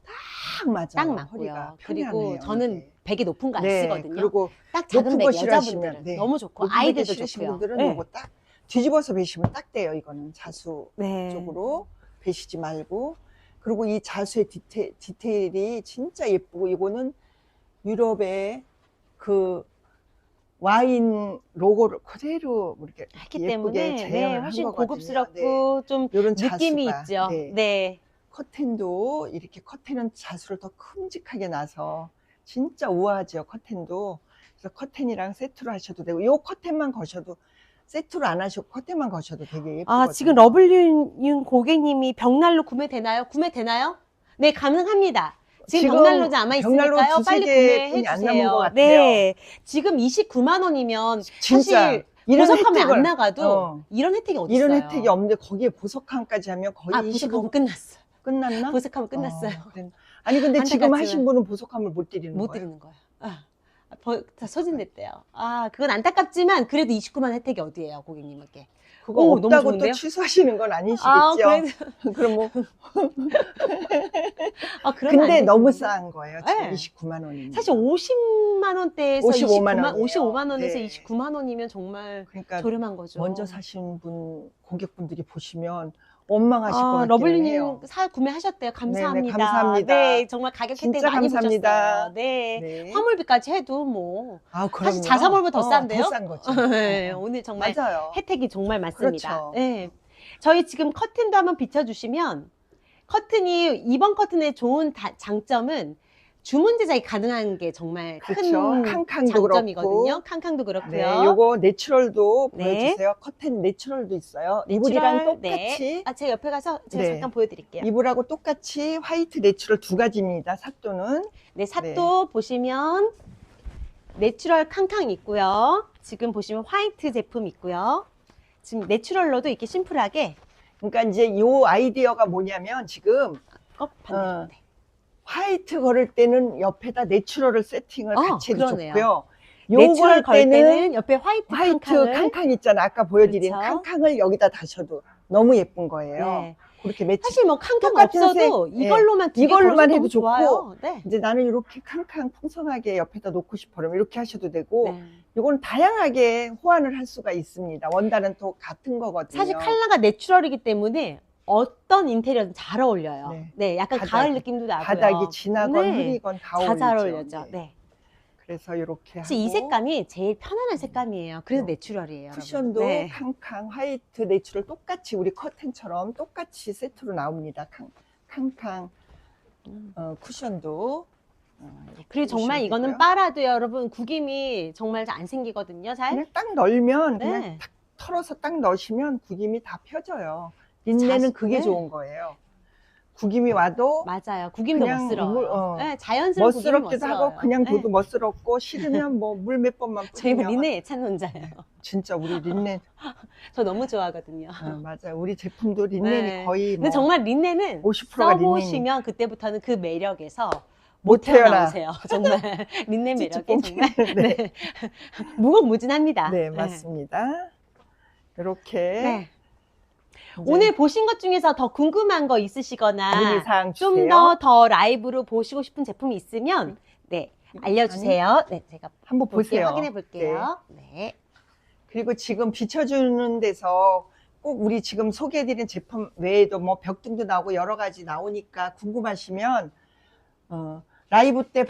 딱 맞아요. 딱 허리가 맞고요. 편안해요. 그리고 저는 이게. 베개 높은 거 안 네, 쓰거든요. 그리고 딱 작은 높은 베개 거 여자분들은 싫어하시면 네. 너무 좋고 높은 베개 아이들도 싫으신 좋고요. 분들은 네. 요거 딱 뒤집어서 베시면 딱 돼요. 이거는 자수 네. 쪽으로 베시지 말고. 그리고 이 자수의 디테일이 진짜 예쁘고, 이거는 유럽의 그 와인 로고를 그대로 이렇게 했기 예쁘게 때문에 재현을 네, 한 훨씬 거거든요. 고급스럽고 좀 이런 느낌이 자수가, 있죠. 네. 네. 커튼도 이렇게 커튼은 자수를 더 큼직하게 놔서 진짜 우아하죠. 커튼도. 그래서 커튼이랑 세트로 하셔도 되고, 요 커튼만 거셔도, 세트로 안 하시고 커튼만 거셔도 되게 예쁘거든요. 아, 지금 러블리윤 고객님이 벽난로 구매되나요? 구매되나요? 네, 가능합니다. 지금 벽난로지 아마 벽난로 있으니까요. 두세 빨리 개뿐이 안 남은 것 구매해 주세요. 같아요. 네. 지금 29만 원이면 진짜 사실 이런 보석하면 혜택을, 안 나가도 어, 이런 혜택이 어디 이런 있어요? 혜택이 없는데 거기에 보석함까지 하면 거의 아, 25 보석하면 끝났어. 끝났나? 보석하면 끝났어요. 아니 근데 지금 안타깝지만 하신 분은 보석함을 못 드리는 못 거예요. 드리는 거예요. 다 소진됐대요. 아, 그건 안타깝지만 그래도 29만 혜택이 어디예요, 고객님께? 그거 오, 너무 없다고 또 좋은데요? 취소하시는 건 아니시겠죠? 아, 그래도 그럼 뭐 그러면 근데 안 너무 되는데. 싸한 거예요. 지금 네. 29만 원이면. 사실 50만 원대에서 55만 29만, 원이에요. 55만 원에서 네. 29만 원이면 정말 그러니까 저렴한 거죠. 먼저 사신 분 고객분들이 보시면 원망하실 것 같기는 러블리님 해요. 구매하셨대요. 감사합니다. 네네, 감사합니다. 네, 정말 가격 혜택 진짜 많이 감사합니다. 보셨어요. 네. 네. 화물비까지 해도 뭐 아, 사실 그럼요. 자사몰보다 더 싼데요? 더 싼 거죠. 네, 오늘 정말 맞아요. 혜택이 정말 많습니다. 그렇죠. 네. 저희 지금 커튼도 한번 비춰주시면 커튼이 이번 커튼의 좋은 장점은 주문 제작이 가능한 게 정말 그렇죠. 큰 캉캉도 장점이거든요. 그렇고. 캉캉도 그렇고요. 네, 요거 내추럴도 네. 보여주세요. 커튼 내추럴도 있어요. 이불이랑 내추럴, 똑같이 네. 아, 제가 옆에 가서 제가 네. 잠깐 보여드릴게요. 이불하고 똑같이 화이트 내추럴 두 가지입니다. 삿도는. 네, 삿도 보시면 내추럴 캉캉 있고요. 지금 보시면 화이트 제품 있고요. 지금 내추럴로도 이렇게 심플하게 그러니까 이제 요 아이디어가 뭐냐면 지금 반대로. 네. 화이트 걸을 때는 옆에다 내추럴을 세팅을 같이 해도 그러네요. 좋고요. 내추럴 요걸 걸 때는 때는 옆에 화이트 캉캉을 캉캉 있잖아. 아까 보여드린 그렇죠. 캉캉을 여기다 다셔도 너무 예쁜 거예요. 네. 그렇게 매치. 사실 뭐 캉캉 똑같은 없어도 색, 이걸로만 두 개 이걸로만 걸어도 해도 너무 좋고, 좋아요. 네. 이제 나는 이렇게 캉캉 풍성하게 옆에다 놓고 싶어. 그러면 이렇게 하셔도 되고, 네. 이건 다양하게 호환을 할 수가 있습니다. 원단은 또 같은 거거든요. 사실 컬러가 내추럴이기 때문에 어떤 인테리어든 잘 어울려요. 네. 네, 약간 바닥이- 가을 느낌도 나고요. 바닥이 진하건 네. 흐리건 다 다 잘 어울리죠. 어울려죠. 네. 그래서 이렇게 하고 사실 이 색감이 제일 편안한 색감이에요. 그래서 어, 내추럴이에요. 여러분. 쿠션도 네. 캉캉 화이트 내추럴 똑같이 우리 커튼처럼 똑같이 세트로 나옵니다. 캉캉 쿠션도 이렇게 그리고 정말 보시면 이거는 되고요. 빨아도 여러분 구김이 정말 안 생기거든요. 잘. 그냥 딱 널면 네. 그냥 탁 털어서 딱 넣으시면 구김이 다 펴져요. 린넨은 자수- 그게 네. 좋은 거예요. 구김이 와도 맞아요. 구김도 그냥 멋스러워요. 네, 자연스러운 구김이 멋스럽기도 하고 멋스러워요. 그냥 네. 둬도 멋스럽고 싫으면 뭐 물 몇 번만 저희는 뿌리면 린넨 애찬론자예요. 진짜 우리 린넨 저 너무 좋아하거든요. 맞아요. 우리 제품도 린넨이 네. 거의 근데 뭐 정말 린넨은 50%가 써보시면 그때부터는 그 매력에서 못 못 태어나오세요. 정말 린넨 매력이 찌찌뽕 정말 네. 네. 무궁무진합니다. 네, 맞습니다. 이렇게 네. 오늘 보신 것 중에서 더 궁금한 거 있으시거나 문의사항 좀 주세요. 더 라이브로 보시고 싶은 제품이 있으면 네, 알려주세요. 네, 제가 한번 보세요. 확인해 볼게요. 네. 그리고 지금 비춰주는 데서 꼭 우리 지금 소개해드린 제품 외에도 뭐 벽등도 나오고 여러 가지 나오니까 궁금하시면 라이브 때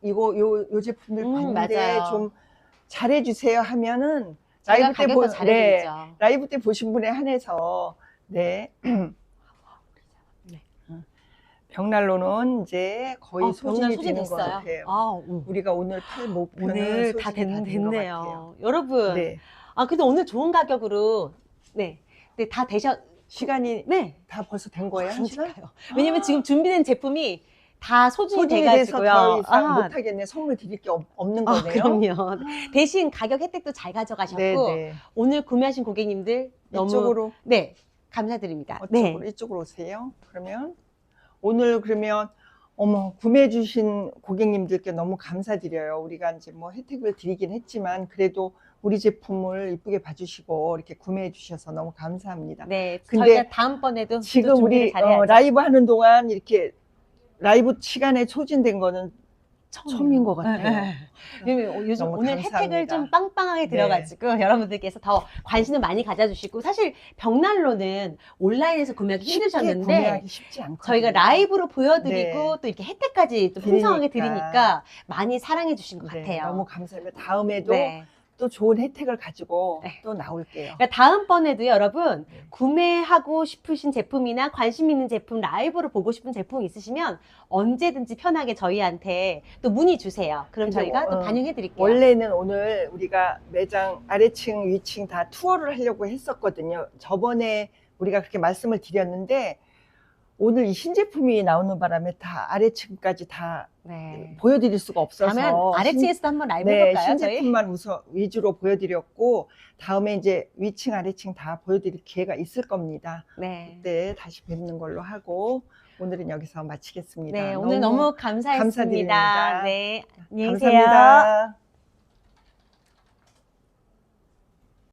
요 제품들 봤는데 맞아요. 좀 잘해주세요 하면은 제가 가격도 잘해드리죠. 라이브 때 보신 분에 한해서 네. 벽난로는 이제 거의 소진이 되는 것 같아요. 우리가 오늘 팔 목표는 오늘 다 소진이 된 것 같아요. 됐네요. 여러분. 네. 근데 오늘 좋은 가격으로 네. 네, 다 시간이 네. 다 벌써 된 거예요? 한 시간? 그러니까요. 왜냐면 지금 준비된 제품이 다 소진이 소진이 돼서 돼가지고요. 더 이상 못하겠네. 선물 드릴 게 없는 거네요. 그럼요. 대신 가격 혜택도 잘 가져가셨고 네네. 오늘 구매하신 고객님들 너무 이쪽으로 네 감사드립니다. 이쪽으로 오세요. 그러면 오늘 그러면 어머 구매해 주신 고객님들께 너무 감사드려요. 우리가 이제 뭐 혜택을 드리긴 했지만 그래도 우리 제품을 이쁘게 봐주시고 이렇게 구매해 주셔서 너무 감사합니다. 네, 근데 저희가 다음번에도 지금 또 준비를 우리 잘해야죠. 라이브 하는 동안 이렇게 라이브 시간에 소진된 거는 처음인 것 같아요. 네. 왜냐면 요즘 너무 오늘 감사합니다. 혜택을 좀 빵빵하게 네. 들어가지고 여러분들께서 더 관심을 많이 가져주시고 사실 벽난로는 온라인에서 구매하기 쉽게 힘드셨는데 구매하기 쉽지 않거든요. 저희가 라이브로 보여드리고 네. 또 이렇게 혜택까지 또 풍성하게 드리니까. 드리니까 많이 사랑해 주신 것 네, 같아요. 너무 감사합니다. 다음에도 네. 또 좋은 혜택을 가지고 네. 또 나올게요. 그러니까 다음번에도 여러분 네. 구매하고 싶으신 제품이나 관심 있는 제품 라이브로 보고 싶은 제품 있으시면 언제든지 편하게 저희한테 또 문의 주세요. 그럼 근데 저희가 또 반영해 드릴게요. 원래는 오늘 우리가 매장 아래층 위층 다 투어를 하려고 했었거든요. 저번에 우리가 그렇게 말씀을 드렸는데 오늘 이 신제품이 나오는 바람에 다 아래층까지 다 네. 보여드릴 수가 없어서 그러면 아래층에서도 한번 라이브 네, 해볼까요? 저희? 신제품만 우선 위주로 보여드렸고 다음에 이제 위층 아래층 다 보여드릴 기회가 있을 겁니다. 네. 그때 다시 뵙는 걸로 하고 오늘은 여기서 마치겠습니다. 네, 오늘 너무 감사했습니다. 감사드립니다. 네, 안녕히 계세요. 감사합니다.